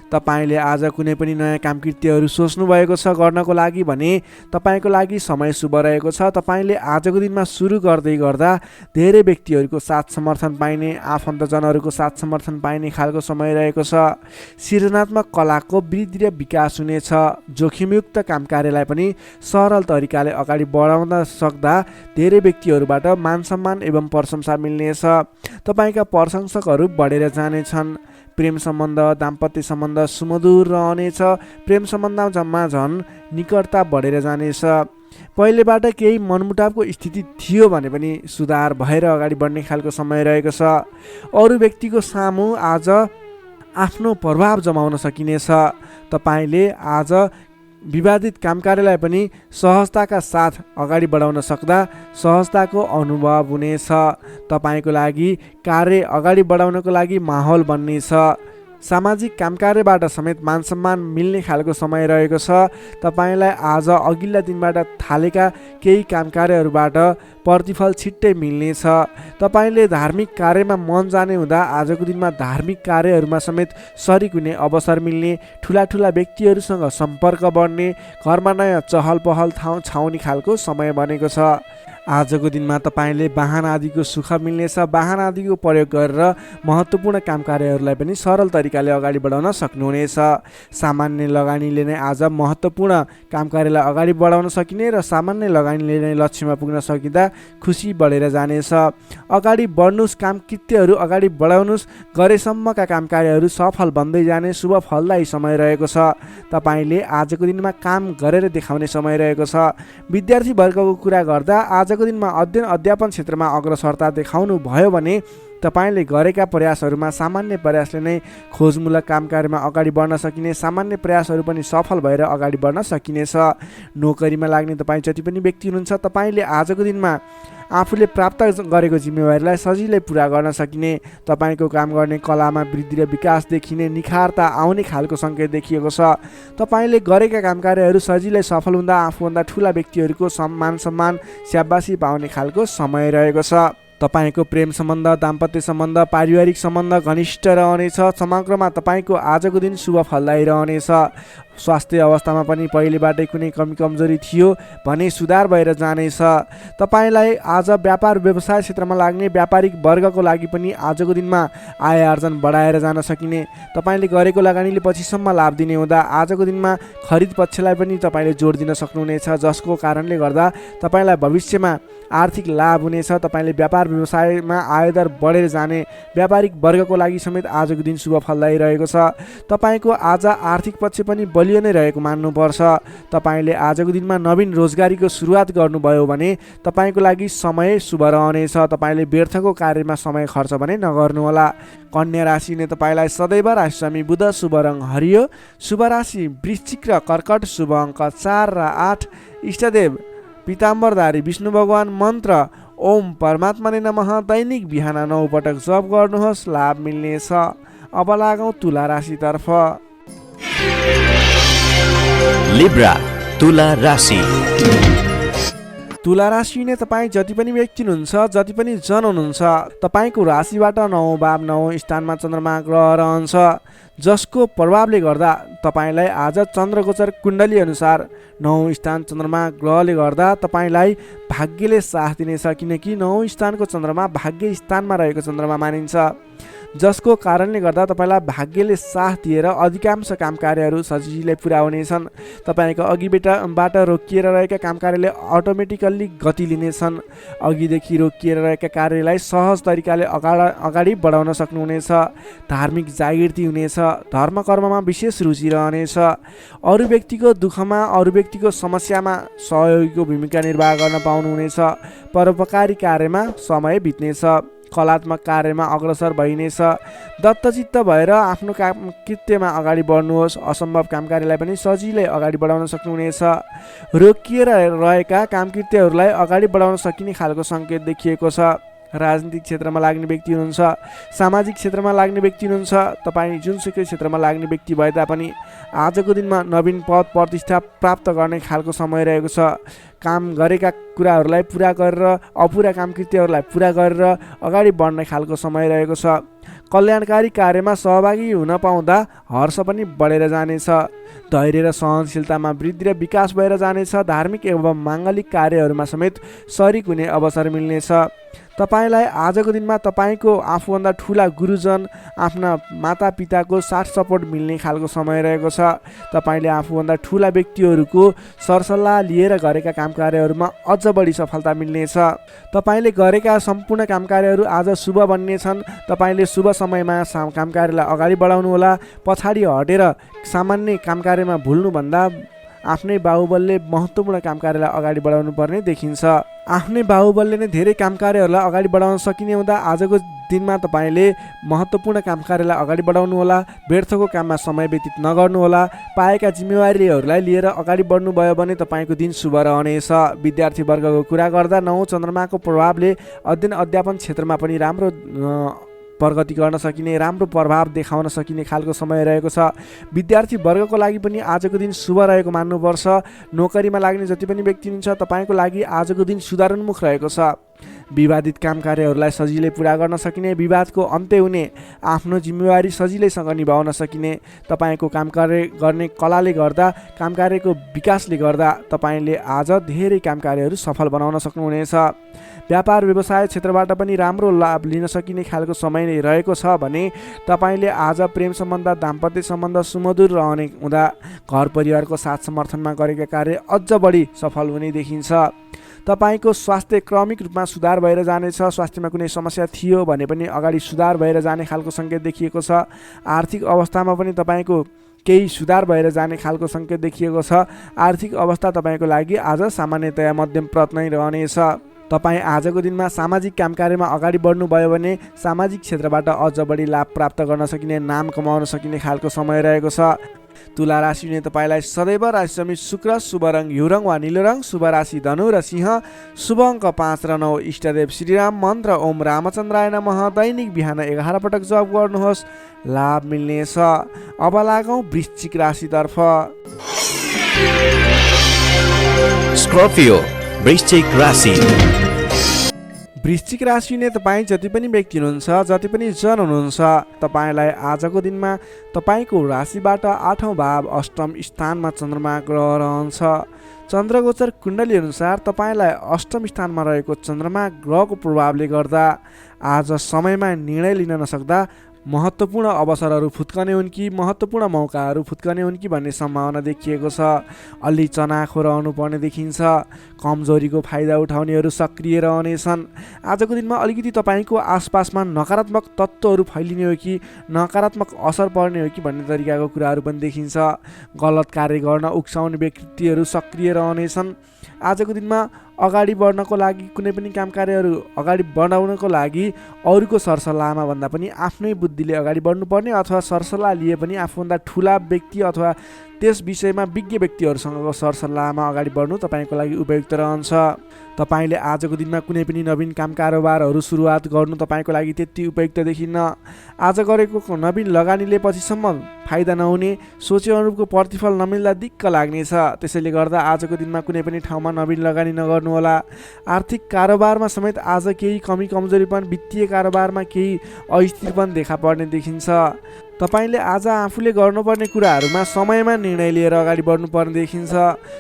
[SPEAKER 1] तपाईँले आज कुनै पनि नयाँ काम कृत्यहरू सोच्नु भएको छ गर्नको लागि भने तपाईँको लागि समय शुभ रहेको छ। तपाईँले आजको दिनमा सुरु गर्दै गर्दा धेरै व्यक्तिहरूको साथ समर्थन पाइने, आफन्तजनहरूको साथ समर्थन पाइने खालको समय रहेको छ। सृजनात्मक कलाको वृद्धि र विकास हुनेछ। जोखिमयुक्त काम कार्यलाई पनि सरल तरिकाले अगाडि बढाउन सक्दा धेरै व्यक्तिहरूबाट मान सम्मान एवं प्रशंसा मिल्नेछ। तपाईँका प्रशंसकहरू बढेर जानेछन्। प्रेम सम्बन्ध, दाम्पत्य सम्बन्ध सुमधुर रहनेछ। प्रेम सम्बन्धमा झन् निकटता बढेर जानेछ। पहिलेबाट केही मनमुटावको स्थिति थियो भने पनि सुधार भएर अगाडि बढ्ने खालको समय रहेको छ। अरू व्यक्तिको सामु आज आफ्नो प्रभाव जमाउन सकिनेछ। तपाईँले आज विवादित काम कार्यलाई पनि सहजताका साथ अगाडि बढाउन सक्दा सहजताको अनुभव हुनेछ। तपाईँको लागि कार्य अगाडि बढाउनको लागि माहौल बन्नेछ। सामाजिक काम कार्यबाट समेत मान सम्मान मिल्ने खालको समय रहेको छ। तपाईँलाई आज अघिल्ला दिनबाट थालेका केही काम कार्यहरूबाट प्रतिफल छिट्टै मिल्नेछ। तपाईँले धार्मिक कार्यमा मन जाने हुँदा आजको दिनमा धार्मिक कार्यहरूमा समेत सरिक हुने अवसर मिल्ने, ठुला ठुला व्यक्तिहरूसँग सम्पर्क बढ्ने, घरमा नयाँ चहल पहल छाउने खालको समय बनेको छ। आजको दिनमा तपाईँले वाहन आदिको सुख मिल्नेछ। वाहन आदिको प्रयोग गरेर महत्त्वपूर्ण काम कार्यहरूलाई पनि सरल तरिकाले अगाडि बढाउन सक्नुहुनेछ। सामान्य लगानीले नै आज महत्त्वपूर्ण काम कार्यलाई अगाडि बढाउन सकिने र सामान्य लगानीले नै लक्ष्यमा पुग्न सकिँदा खुसी बढेर जानेछ। अगाडि बढ्नुहोस्, काम कृत्यहरू अगाडि बढाउनुहोस्, गरेसम्मका काम कार्यहरू सफल बन्दै जाने शुभ फलदायी समय रहेको छ। तपाईँले आजको दिनमा काम गरेर देखाउने समय रहेको छ। विद्यार्थी वर्गको कुरा गर्दा आजको दिनमा अध्ययन अध्यापन क्षेत्रमा अग्रसरता देखाउनु भयो भने तपाईँले गरेका प्रयासहरूमा सामान्य प्रयासले नै खोजमूलक काम कार्यमा अगाडि बढ्न सकिने, सामान्य प्रयासहरू पनि सफल भएर अगाडि बढ्न सकिनेछ। नोकरीमा लाग्ने तपाईँ जति पनि व्यक्ति हुनुहुन्छ, तपाईँले आजको दिनमा आफूले प्राप्त गरेको जिम्मेवारीलाई सजिलै पुरा गर्न सकिने, तपाईँको काम गर्ने कलामा वृद्धि र विकास देखिने, निखारता आउने खालको सङ्केत देखिएको छ। तपाईँले गरेका काम कार्यहरू सजिलै सफल हुँदा आफूभन्दा ठुला व्यक्तिहरूको मान सम्मान स्याबासी पाउने खालको समय रहेको छ। तपाईँको प्रेम सम्बन्ध, दाम्पत्य सम्बन्ध, पारिवारिक सम्बन्ध घनिष्ठ रहनेछ। समग्रमा तपाईँको आजको दिन शुभ फलदायी रहनेछ। स्वास्थ्य अवस्थामा पनि पहिलेबाटै कुनै कमी कमजोरी थियो भने सुधार भएर जानेछ। तपाईँलाई आज व्यापार व्यवसाय क्षेत्रमा लाग्ने व्यापारिक वर्गको लागि पनि आजको दिनमा आय आर्जन बढाएर जान सकिने, तपाईँले गरेको लगानीले पछिसम्म लाभ दिने हुँदा आजको दिनमा खरिद पक्षलाई पनि तपाईँले जोड दिन सक्नुहुनेछ, जसको कारणले गर्दा तपाईँलाई भविष्यमा आर्थिक लाभ हुनेछ। तपाईँले व्यापार व्यवसायमा आयदर बढेर जाने व्यापारिक वर्गको लागि समेत आजको दिन शुभ फलदायी रहेको छ। तपाईँको आज आर्थिक पक्ष पनि बलियो नै रहेको मान्नुपर्छ। तपाईँले आजको दिनमा नवीन रोजगारीको सुरुवात गर्नुभयो भने तपाईँको लागि समय शुभ रहनेछ। तपाईँले व्यर्थको कार्यमा समय खर्च भने नगर्नुहोला। कन्या राशिले तपाईँलाई सदैव राशिस्वामी बुध, शुभ रङ हरियो, शुभ राशि वृश्चिक र कर्कट, शुभ अङ्क 4 र 8, इष्टदेव पीताम्बरधारी विष्णु भगवान, मन्त्र ओम परमात्माले नमः, दैनिक बिहान 9 पटक जप गर्नुहोस्, लाभ मिल्नेछ। अब लागौँ तुला राशितर्फ।
[SPEAKER 2] लिब्रा तुला राशि।
[SPEAKER 1] तुला राशि नै तपाईँ जति पनि व्यक्ति हुनुहुन्छ, जति पनि जन हुनुहुन्छ, तपाईँको राशिबाट 9 भाव 9 स्थानमा चन्द्रमा ग्रह रहन्छ, जसको प्रभावले गर्दा तपाईँलाई आज चन्द्रगोचर कुण्डली अनुसार 9 स्थान चन्द्रमा ग्रहले गर्दा तपाईँलाई भाग्यले साथ दिनेछ। किनकि 9 स्थानको चन्द्रमा भाग्य स्थानमा रहेको चन्द्रमा मानिन्छ, जसको कारणले गर्दा तपाईँलाई भाग्यले साथ दिएर अधिकांश काम कार्यहरू सजिलै पुरा हुनेछन्। तपाईँको अघिबाट रोकिएर रहेका काम कार्यले अटोमेटिकल्ली गति लिनेछन्। अघिदेखि रोकिएर रहेका कार्यलाई सहज तरिकाले अगाडि बढाउन सक्नुहुनेछ। धार्मिक जागृति हुनेछ। धर्म कर्ममा विशेष रुचि रहनेछ। अरू व्यक्तिको दुःखमा, अरू व्यक्तिको समस्यामा सहयोगीको भूमिका निर्वाह गर्न पाउनुहुनेछ। परोपकारी कार्यमा समय बित्नेछ। कलात्मक कार्यमा अग्रसर भइनेछ। दत्तचित्त भएर आफ्नो काम कृत्यमा अगाडि बढ्नुहोस्। असम्भव काम कार्यलाई पनि सजिलै अगाडि बढाउन सक्नुहुनेछ। रोकिएर रहेका काम कृत्यहरूलाई अगाडि बढाउन सकिने खालको सङ्केत देखिएको छ। राजनीतिक क्षेत्रमा लाग्ने व्यक्ति हुनुहुन्छ, सामाजिक क्षेत्रमा लाग्ने व्यक्ति हुनुहुन्छ, तपाईँ जुनसुकै क्षेत्रमा लाग्ने व्यक्ति भए तापनि आजको दिनमा नवीन पद प्रतिष्ठा प्राप्त गर्ने खालको समय रहेको छ। काम गरेका कुराहरूलाई पुरा गरेर अपुरा काम कृत्यहरूलाई पुरा गरेर अगाडि बढ्ने खालको समय रहेको छ। कल्याणकारी कार्यमा सहभागी हुन पाउँदा हर्ष पनि बढेर जानेछ। धैर्य र सहनशीलतामा वृद्धि र विकास भएर जानेछ। धार्मिक एवं माङ्गलिक कार्यहरूमा समेत सरिक हुने अवसर मिल्नेछ। तपाईँलाई आजको दिनमा तपाईँको आफूभन्दा ठुला गुरुजन, आफ्ना मातापिताको साथ सपोर्ट मिल्ने खालको समय रहेको छ। तपाईँले आफूभन्दा ठुला व्यक्तिहरूको सरसल्लाह लिएर गरेका काम कार्यहरूमा अझ बढी सफलता मिल्नेछ। तपाईँले गरेका सम्पूर्ण काम कार्यहरू आज शुभ बन्नेछन्। तपाईँले शुभ समयमा काम कार्यलाई अगाडि बढाउनुहोला। पछाडि हटेर सामान्य काम कार्यमा भुल्नुभन्दा आफ्नै बाहुबलले महत्त्वपूर्ण काम कार्यलाई अगाडि बढाउनु पर्ने देखिन्छ। आफ्नै बाहुबलले नै धेरै काम कार्यहरूलाई अगाडि बढाउन सकिने हुँदा आजको दिनमा तपाईँले महत्त्वपूर्ण काम कार्यलाई अगाडि बढाउनुहोला। व्यर्थको काममा समय व्यतीत नगर्नुहोला। पाएका जिम्मेवारीहरूलाई लिएर अगाडि बढ्नुभयो भने तपाईँको दिन शुभ रहनेछ। विद्यार्थी वर्गको कुरा गर्दा 9 चन्द्रमाको प्रभावले अध्ययन अध्यापन क्षेत्रमा पनि राम्रो प्रगति गर्न सकिने, राम्रो प्रभाव देखाउन सकिने खालको समय रहेको छ। विद्यार्थी वर्गको लागि पनि आजको दिन शुभ रहेको मान्नुपर्छ। नोकरीमा लाग्ने जति पनि व्यक्ति हुनुहुन्छ, तपाईँको लागि आजको दिन सुधारोन्मुख रहेको छ। विवादित काम कार्यहरूलाई सजिलै पुरा गर्न सकिने, विवादको अन्त्य हुने, आफ्नो जिम्मेवारी सजिलैसँग निभाउन सकिने, तपाईँको काम कार्य गर्ने कलाले गर्दा, काम कार्यको विकासले गर्दा तपाईँले आज धेरै काम कार्यहरू सफल बनाउन सक्नुहुनेछ। व्यापार व्यवसाय क्षेत्रबाट पनि राम्रो लाभ लिन सकिने खालको समय नै रहेको छ भने तपाईँले आज प्रेम सम्बन्ध, दाम्पत्य सम्बन्ध सुमधुर रहने हुँदा घर परिवारको साथ समर्थनमा गरेका कार्य अझ बढी सफल हुने देखिन्छ। तपाईँको स्वास्थ्य क्रमिक रूपमा सुधार भएर जानेछ। स्वास्थ्यमा कुनै समस्या थियो भने पनि अगाडि सुधार भएर जाने खालको सङ्केत देखिएको छ। आर्थिक अवस्थामा पनि तपाईँको केही सुधार भएर जाने खालको सङ्केत देखिएको छ। आर्थिक अवस्था तपाईँको लागि आज सामान्यतया मध्यम प्रत नै रहनेछ। तपाईँ आजको दिनमा सामाजिक काम कार्यमा अगाडि बढ्नुभयो भने सामाजिक क्षेत्रबाट अझ बढी लाभ प्राप्त गर्न सकिने, नाम कमाउन सकिने खालको समय रहेको छ। तुला राशिले तपाईँलाई सदैव राशिसमी शुक्र, शुभ रङ हिउँ वा निलो रङ, शुभ राशि धनु र सिंह, शुभ अङ्क 5 र 9, इष्टदेव श्रीराम मन्त्र ओम रामचन्द्राय नमः दैनिक बिहान 11 पटक जप गर्नुहोस्, लाभ मिल्नेछ। अब लागौँ वृश्चिक राशितर्फ।
[SPEAKER 2] स्कर्पियो वृश्चिक राशि।
[SPEAKER 1] वृश्चिक राशिले तपाईँ जति पनि व्यक्ति हुनुहुन्छ, जति पनि जन हुनुहुन्छ, तपाईँलाई आजको दिनमा तपाईँको राशिबाट 8औँ भाव अष्टम स्थानमा चन्द्रमा ग्रह रहन्छ। चन्द्रगोचर कुण्डली अनुसार तपाईँलाई अष्टम स्थानमा रहेको चन्द्रमा ग्रहको प्रभावले गर्दा आज समयमा निर्णय लिन नसक्दा महत्त्वपूर्ण अवसरहरू फुत्कने हुन् कि महत्त्वपूर्ण मौकाहरू फुत्कने हुन् कि भन्ने सम्भावना देखिएको छ। अलि चनाखो रहनुपर्ने देखिन्छ। कमजोरीको फाइदा उठाउनेहरू सक्रिय रहनेछन्। आजको दिनमा अलिकति तपाईँको आसपासमा नकारात्मक तत्त्वहरू फैलिने हो कि नकारात्मक असर पर्ने हो कि भन्ने तरिकाको कुराहरू पनि देखिन्छ। गलत कार्य गर्न उक्साउने व्यक्तिहरू सक्रिय रहनेछन्। आजको दिनमा अगाडि बढ्नको लागि, कुनै पनि काम कार्यहरू अगाडि बढाउनको लागि अरूको सरसल्लाहमा भन्दा पनि आफ्नै बुद्धिले अगाडि बढ्नुपर्ने, अथवा सरसल्लाह लिए पनि आफूभन्दा ठुला व्यक्ति अथवा त्यस विषयमा विज्ञ व्यक्तिहरूसँगको सरसल्लाहमा अगाडि बढ्नु तपाईँको लागि उपयुक्त रहन्छ। तपाईँले आजको दिनमा कुनै पनि नवीन काम कारोबारहरू सुरुवात गर्नु तपाईँको लागि त्यति उपयुक्त देखिन्न। आज गरेको नवीन लगानीले पछिसम्म फाइदा नहुने, सोचे अनुरूपको प्रतिफल नमिल्दा दिक्क लाग्नेछ। त्यसैले गर्दा आजको दिनमा कुनै पनि ठाउँमा नवीन लगानी नगर्नुहोला। आर्थिक कारोबारमा समेत आज केही कमी कमजोरीपन, वित्तीय कारोबारमा केही अस्थिरपन देखा पर्ने देखिन्छ। तपाईँले आज आफूले गर्नुपर्ने कुराहरूमा समयमा निर्णय लिएर अगाडि बढ्नुपर्ने देखिन्छ।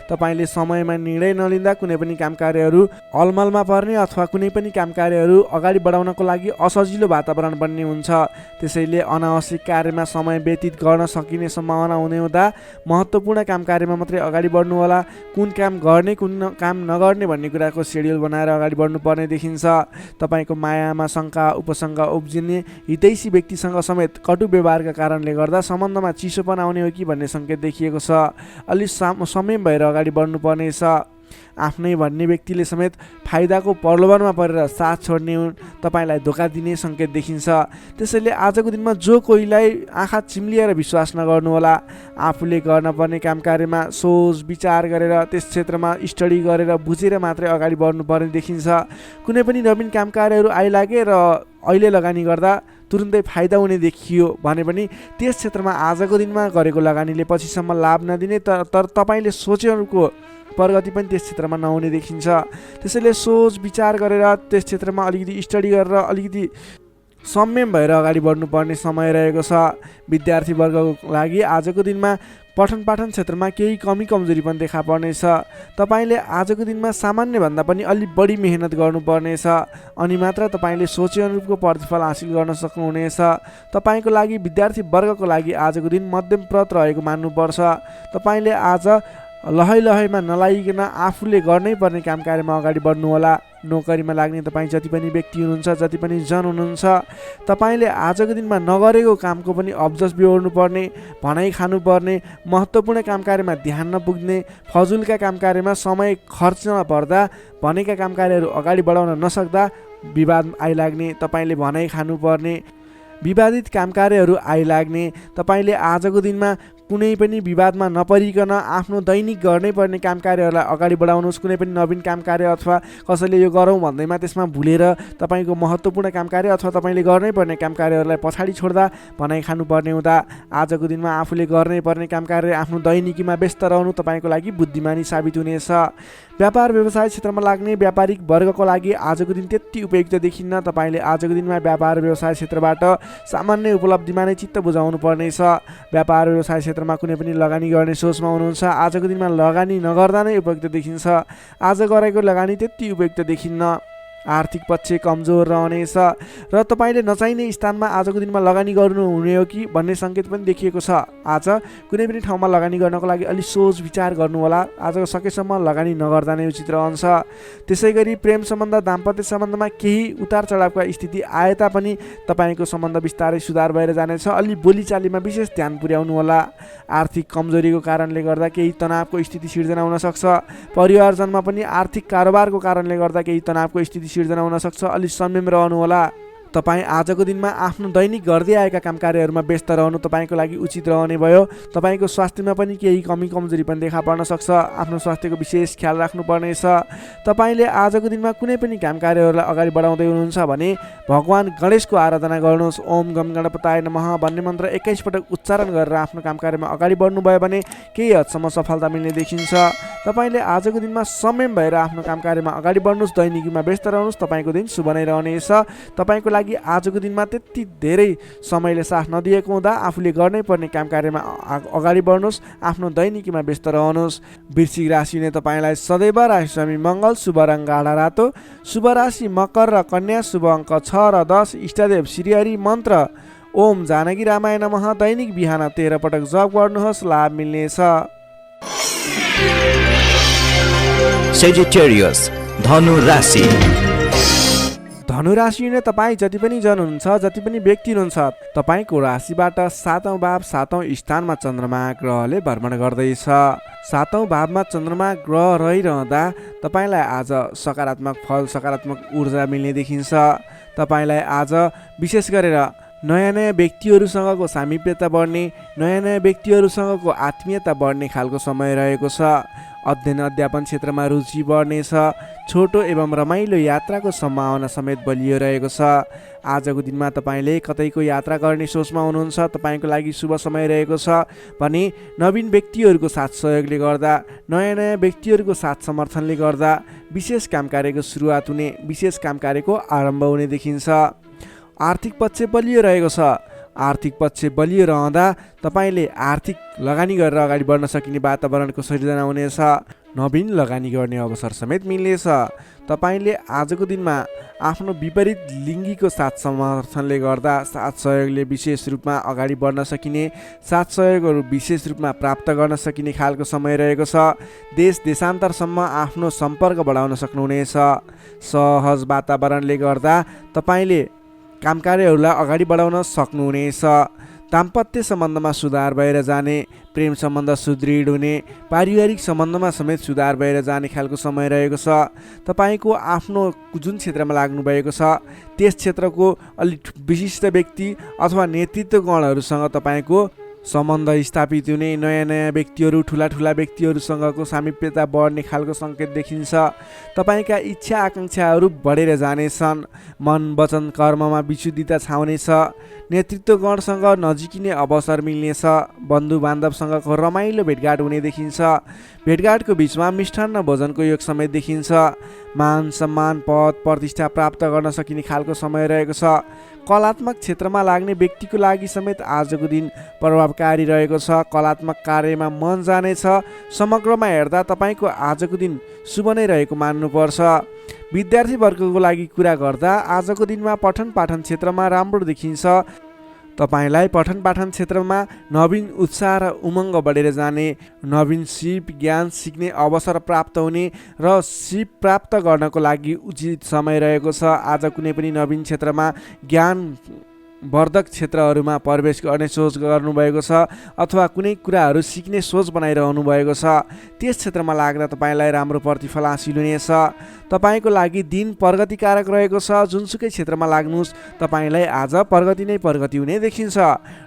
[SPEAKER 1] तपाईँले समयमा निर्णय नलिँदा कुनै पनि काम कार्यहरू अलमलमा पर्ने अथवा कुनै पनि काम कार्यहरू अगाडि बढाउनको लागि असजिलो वातावरण बन्ने हुन्छ। त्यसैले अनावश्यक कार्यमा समय व्यतीत गर्न सकिने सम्भावना हुने हुँदा महत्त्वपूर्ण काम कार्यमा मात्रै अगाडि बढ्नुहोला। कुन काम गर्ने, कुन काम नगर्ने भन्ने कुराको सेड्युल बनाएर अगाडि बढ्नुपर्ने देखिन्छ। तपाईँको मायामा शङ्का उपशङ्का उब्जिने, हितैषी व्यक्तिसँग समेत कटु व्यवहार कारणले गर्दा सम्बन्धमा चिसोपन आउने हो कि भन्ने सङ्केत देखिएको छ। अलि संयम भएर अगाडि बढ्नुपर्नेछ। आफ्नै भन्ने व्यक्तिले समेत फाइदाको प्रलोभनमा परेर साथ छोड्ने हुन्, तपाईँलाई धोका दिने सङ्केत देखिन्छ। त्यसैले आजको दिनमा जो कोहीलाई आँखा चिम्लिएर विश्वास नगर्नुहोला। आफूले गर्नुपर्ने काम कार्यमा सोच विचार गरेर, त्यस क्षेत्रमा स्टडी गरेर बुझेर मात्रै अगाडि बढ्नुपर्ने देखिन्छ। कुनै पनि नवीन काम कार्यहरू आइलागे र अहिले लगानी गर्दा तुरुन्तै फाइदा हुने देखियो भने पनि त्यस क्षेत्रमा आजको दिनमा गरेको लगानीले पछिसम्म लाभ नदिने, तर तपाईँले सोचेअनुको प्रगति पनि त्यस क्षेत्रमा नहुने देखिन्छ। त्यसैले सोच विचार गरेर त्यस क्षेत्रमा अलिकति स्टडी गरेर अलिकति संयम भएर अगाडि बढ्नुपर्ने समय रहेको छ। विद्यार्थी वर्गको लागि आजको दिनमा पठन पाठन क्षेत्रमा केही कमी कमजोरी पनि देखा पर्नेछ। तपाईँले आजको दिनमा सामान्यभन्दा पनि अलि बढी मेहनत गर्नुपर्नेछ, अनि मात्र तपाईँले सोचे अनुरूपको प्रतिफल हासिल गर्न सक्नुहुनेछ। तपाईँको लागि विद्यार्थी वर्गको लागि आजको दिन मध्यम प्रत रहेको मान्नुपर्छ। तपाईँले आज लहैमा नलागिकन आफूले गर्नै पर्ने काम कार्यमा अगाडि बढ्नुहोला। नोकरीमा लाग्ने तपाईँ जति पनि व्यक्ति हुनुहुन्छ, जति पनि जन हुनुहुन्छ, तपाईँले आजको दिनमा नगरेको कामको पनि अब्जस बिहोर्नुपर्ने, भनाइ खानुपर्ने, महत्त्वपूर्ण काम कार्यमा ध्यान नपुग्ने, फजुलका काम कार्यमा समय खर्च नपर्दा भनेका काम कार्यहरू अगाडि बढाउन नसक्दा विवाद आइलाग्ने, तपाईँले भनाइ खानुपर्ने, विवादित काम कार्यहरू आइलाग्ने, तपाईँले आजको दिनमा कुनै पनि विवादमा नपरिकन आफ्नो दैनिक गर्नै पर्ने काम कार्यहरूलाई अगाडि बढाउनुहोस्। कुनै पनि नवीन काम कार्य अथवा कसैले यो गरौँ भन्दैमा त्यसमा भुलेर तपाईँको महत्त्वपूर्ण काम कार्य अथवा तपाईँले गर्नै पर्ने काम कार्यहरूलाई पछाडि छोड्दा भनाइ खानुपर्ने हुँदा आजको दिनमा आफूले गर्नै पर्ने काम कार्य आफ्नो दैनिकीमा व्यस्त रहनु तपाईँको लागि बुद्धिमानी साबित हुनेछ। व्यापार व्यवसाय क्षेत्रमा लाग्ने व्यापारिक वर्गको लागि आजको दिन त्यति उपयुक्त देखिन्न। तपाईँले आजको दिनमा व्यापार व्यवसाय क्षेत्रबाट सामान्य उपलब्धिमा नै चित्त बुझाउनु पर्नेछ। व्यापार व्यवसाय क्षेत्रमा कुनै पनि लगानी गर्ने सोचमा हुनुहुन्छ, आजको दिनमा लगानी नगर्दा नै उपयुक्त देखिन्छ। आज गरेको लगानी त्यति उपयुक्त देखिन्न। आर्थिक पक्ष कमजोर रहनेछ र तपाईँले नचाहिने स्थानमा आजको दिनमा लगानी गर्नु हुने हो कि भन्ने सङ्केत पनि देखिएको छ। आज कुनै पनि ठाउँमा लगानी गर्नको लागि अलि सोच विचार गर्नुहोला। आज सकेसम्म लगानी नगर्दा नै उचित रहन्छ। त्यसै गरी प्रेम सम्बन्ध दाम्पत्य सम्बन्धमा केही उतार चढावका स्थिति आए तापनि तपाईँको सम्बन्ध बिस्तारै सुधार भएर जानेछ। अलि बोलीचालीमा विशेष ध्यान पुर्याउनु होला। आर्थिक कमजोरीको कारणले गर्दा केही तनावको स्थिति सिर्जना हुन सक्छ। परिवारजनमा पनि आर्थिक कारोबारको कारणले गर्दा केही तनावको स्थिति सिर्जना हुन सक्छ। अलि संयम रहनुहोला। तपाईँ आजको दिनमा आफ्नो दैनिक गर्दै आएका काम कार्यहरूमा व्यस्त रहनु तपाईँको लागि उचित रहने भयो। तपाईँको स्वास्थ्यमा पनि केही कमी कमजोरी पनि देखा पर्न सक्छ। आफ्नो स्वास्थ्यको विशेष ख्याल राख्नुपर्नेछ। तपाईँले आजको दिनमा कुनै पनि काम कार्यहरूलाई अगाडि बढाउँदै हुनुहुन्छ भने भगवान् गणेशको आराधना गर्नुहोस्। ओम गम गणपताय नमः भन्ने मन्त्र 21 पटक उच्चारण गरेर आफ्नो काम कार्यमा अगाडि बढ्नुभयो भने केही हदसम्म सफलता मिल्ने देखिन्छ। तपाईँले आजको दिनमा संयम भएर आफ्नो काम कार्यमा अगाडि बढ्नुहोस्। दैनिकीमा व्यस्त रहनुहोस्। तपाईँको दिन शुभ नै रहनेछ। तपाईँको लागि आजको दिनमा त्यति धेरै समयले साथ नदिएको हुँदा आफूले गर्नै पर्ने काम कार्यमा अगाडि बढ्नुहोस्। आफ्नो दैनिकीमा व्यस्त रहनुहोस्। वृश्चिक राशिले तपाईँलाई सदैव राशिस्वामी मङ्गल, शुभ रङ गाढा रातो, शुभ राशि मकर र कन्या, शुभ अङ्क 6 र 10, इष्टदेव श्रीहरि, मन्त्र ओम जानकी रामाय नमः। दैनिक बिहान 13 पटक जप गर्नुहोस्, लाभ मिल्नेछ।
[SPEAKER 2] सेजिटेरियस धनु राशि।
[SPEAKER 1] धनुराशि नै तपाईँ जति पनि जन हुनुहुन्छ, जति पनि व्यक्ति हुनुहुन्छ, तपाईँको राशिबाट 7औं भाव 7औं स्थानमा चन्द्रमा ग्रहले भ्रमण गर्दैछ। 7औं भावमा चन्द्रमा ग्रह रहिरहँदा तपाईँलाई आज सकारात्मक फल, सकारात्मक ऊर्जा मिल्ने देखिन्छ। तपाईँलाई आज विशेष गरेर नयाँ नयाँ व्यक्तिहरूसँगको सामिप्यता बढ्ने, नयाँ नयाँ व्यक्तिहरूसँगको आत्मीयता बढ्ने खालको समय रहेको छ। अध्ययन अध्यापन क्षेत्रमा रुचि बढ्नेछ। छोटो एवं रमाइलो यात्राको सम्भावना समेत बलियो रहेको छ। आजको दिनमा तपाईँले कतैको यात्रा गर्ने सोचमा हुनुहुन्छ, तपाईँको लागि शुभ समय रहेको छ भने नवीन व्यक्तिहरूको साथ सहयोगले गर्दा, नयाँ नयाँ व्यक्तिहरूको साथ समर्थनले गर्दा विशेष काम कार्यको सुरुवात हुने, विशेष काम कार्यको आरम्भ हुने देखिन्छ। आर्थिक पक्ष बलियो रहेको छ। आर्थिक पक्ष बलियो रहँदा तपाईँले आर्थिक लगानी गरेर अगाडि बढ्न सकिने वातावरणको सृजना हुनेछ। नवीन लगानी गर्ने अवसर समेत मिल्नेछ। तपाईँले आजको दिनमा आफ्नो विपरीत लिङ्गीको साथ समर्थनले गर्दा साथ सहयोगले विशेष रूपमा अगाडि बढ्न सकिने, साथ सहयोगहरू विशेष रूपमा प्राप्त गर्न सकिने खालको समय रहेको छ। देश देशान्तरसम्म आफ्नो सम्पर्क बढाउन सक्नुहुनेछ। सहज वातावरणले गर्दा तपाईँले काम कार्यहरूलाई अगाडि बढाउन सक्नुहुनेछ। दाम्पत्य सम्बन्धमा सुधार भएर जाने, प्रेम सम्बन्ध सुदृढ हुने, पारिवारिक सम्बन्धमा समेत सुधार भएर जाने खालको समय रहेको छ। तपाईँको आफ्नो जुन क्षेत्रमा लाग्नुभएको छ त्यस क्षेत्रको अलिक विशिष्ट व्यक्ति अथवा नेतृत्वगणहरूसँग तपाईँको सम्बन्ध स्थापित हुने, नयाँ नयाँ व्यक्तिहरू, ठुला ठुला व्यक्तिहरूसँगको सामिप्यता बढ्ने खालको सङ्केत देखिन्छ। तपाईँका इच्छा आकाङ्क्षाहरू बढेर जानेछन्। मन वचन कर्ममा विशुद्धिता छाउनेछ। नेतृत्वगणसँग नजिकिने अवसर मिल्नेछ। बन्धु बान्धवसँगको रमाइलो भेटघाट हुने देखिन्छ। भेटघाटको बिचमा मिष्ठान्न भोजनको योग समेत देखिन्छ। मान सम्मान पद प्रतिष्ठा प्राप्त गर्न सकिने खालको समय रहेको छ। कलात्मक क्षेत्रमा लाग्ने व्यक्तिको लागि समेत आजको दिन प्रभावकारी रहेको छ। कलात्मक कार्यमा मन जानेछ। समग्रमा हेर्दा तपाईँको आजको दिन शुभ नै रहेको मान्नुपर्छ। विद्यार्थी वर्गको लागि कुरा गर्दा आजको दिनमा पठन पाठन क्षेत्रमा राम्रो देखिन्छ। तपाईँलाई पठन पाठन क्षेत्रमा नवीन उत्साह र उमङ्ग बढेर जाने, नवीन सिप ज्ञान सिक्ने अवसर प्राप्त हुने र सिप प्राप्त गर्नको लागि उचित समय रहेको छ। आज कुनै पनि नवीन क्षेत्रमा ज्ञान वर्धक क्षेत्रहरूमा प्रवेश गर्ने सोच गर्नुभएको छ अथवा कुनै कुराहरू सिक्ने सोच बनाइरहनु भएको छ, त्यस क्षेत्रमा लाग्दा तपाईँलाई राम्रो प्रतिफल हासिल हुनेछ। तपाईँको लागि दिन प्रगतिकारक रहेको छ। जुनसुकै क्षेत्रमा लाग्नुहोस्, तपाईँलाई आज प्रगति नै प्रगति हुने देखिन्छ।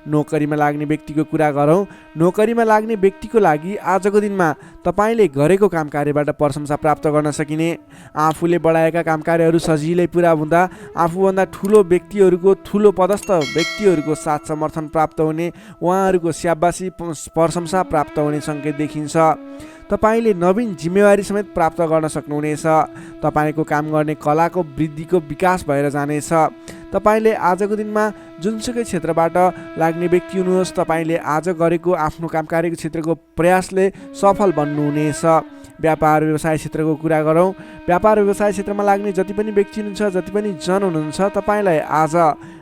[SPEAKER 1] नोकरीमा लाग्ने व्यक्तिको कुरा गरौँ। नोकरीमा लाग्ने व्यक्तिको लागि आजको दिनमा तपाईँले गरेको काम कार्यबाट प्रशंसा प्राप्त गर्न सकिने, आफूले बढाएका काम कार्यहरू सजिलै पुरा हुँदा आफूभन्दा ठुलो व्यक्तिहरूको, ठुलो पदस्थ व्यक्तिहरूको साथ समर्थन प्राप्त हुने, उहाँहरूको स्याबासी प्रशंसा प्राप्त हुने सङ्केत देखिन्छ। तपाईँले नवीन जिम्मेवारी समेत प्राप्त गर्न सक्नुहुनेछ। तपाईँको काम गर्ने कलाको वृद्धिको विकास भएर जानेछ। तपाईँले आजको दिनमा जुनसुकै क्षेत्रबाट लाग्ने व्यक्ति हुनुहोस्, तपाईँले आज गरेको आफ्नो काम कार्यको क्षेत्रको प्रयासले सफल बन्नुहुनेछ। व्यापार व्यवसाय क्षेत्रको कुरा गरौँ। व्यापार व्यवसाय क्षेत्रमा लाग्ने जति पनि व्यक्ति हुनुहुन्छ, जति पनि जन हुनुहुन्छ, तपाईँलाई आज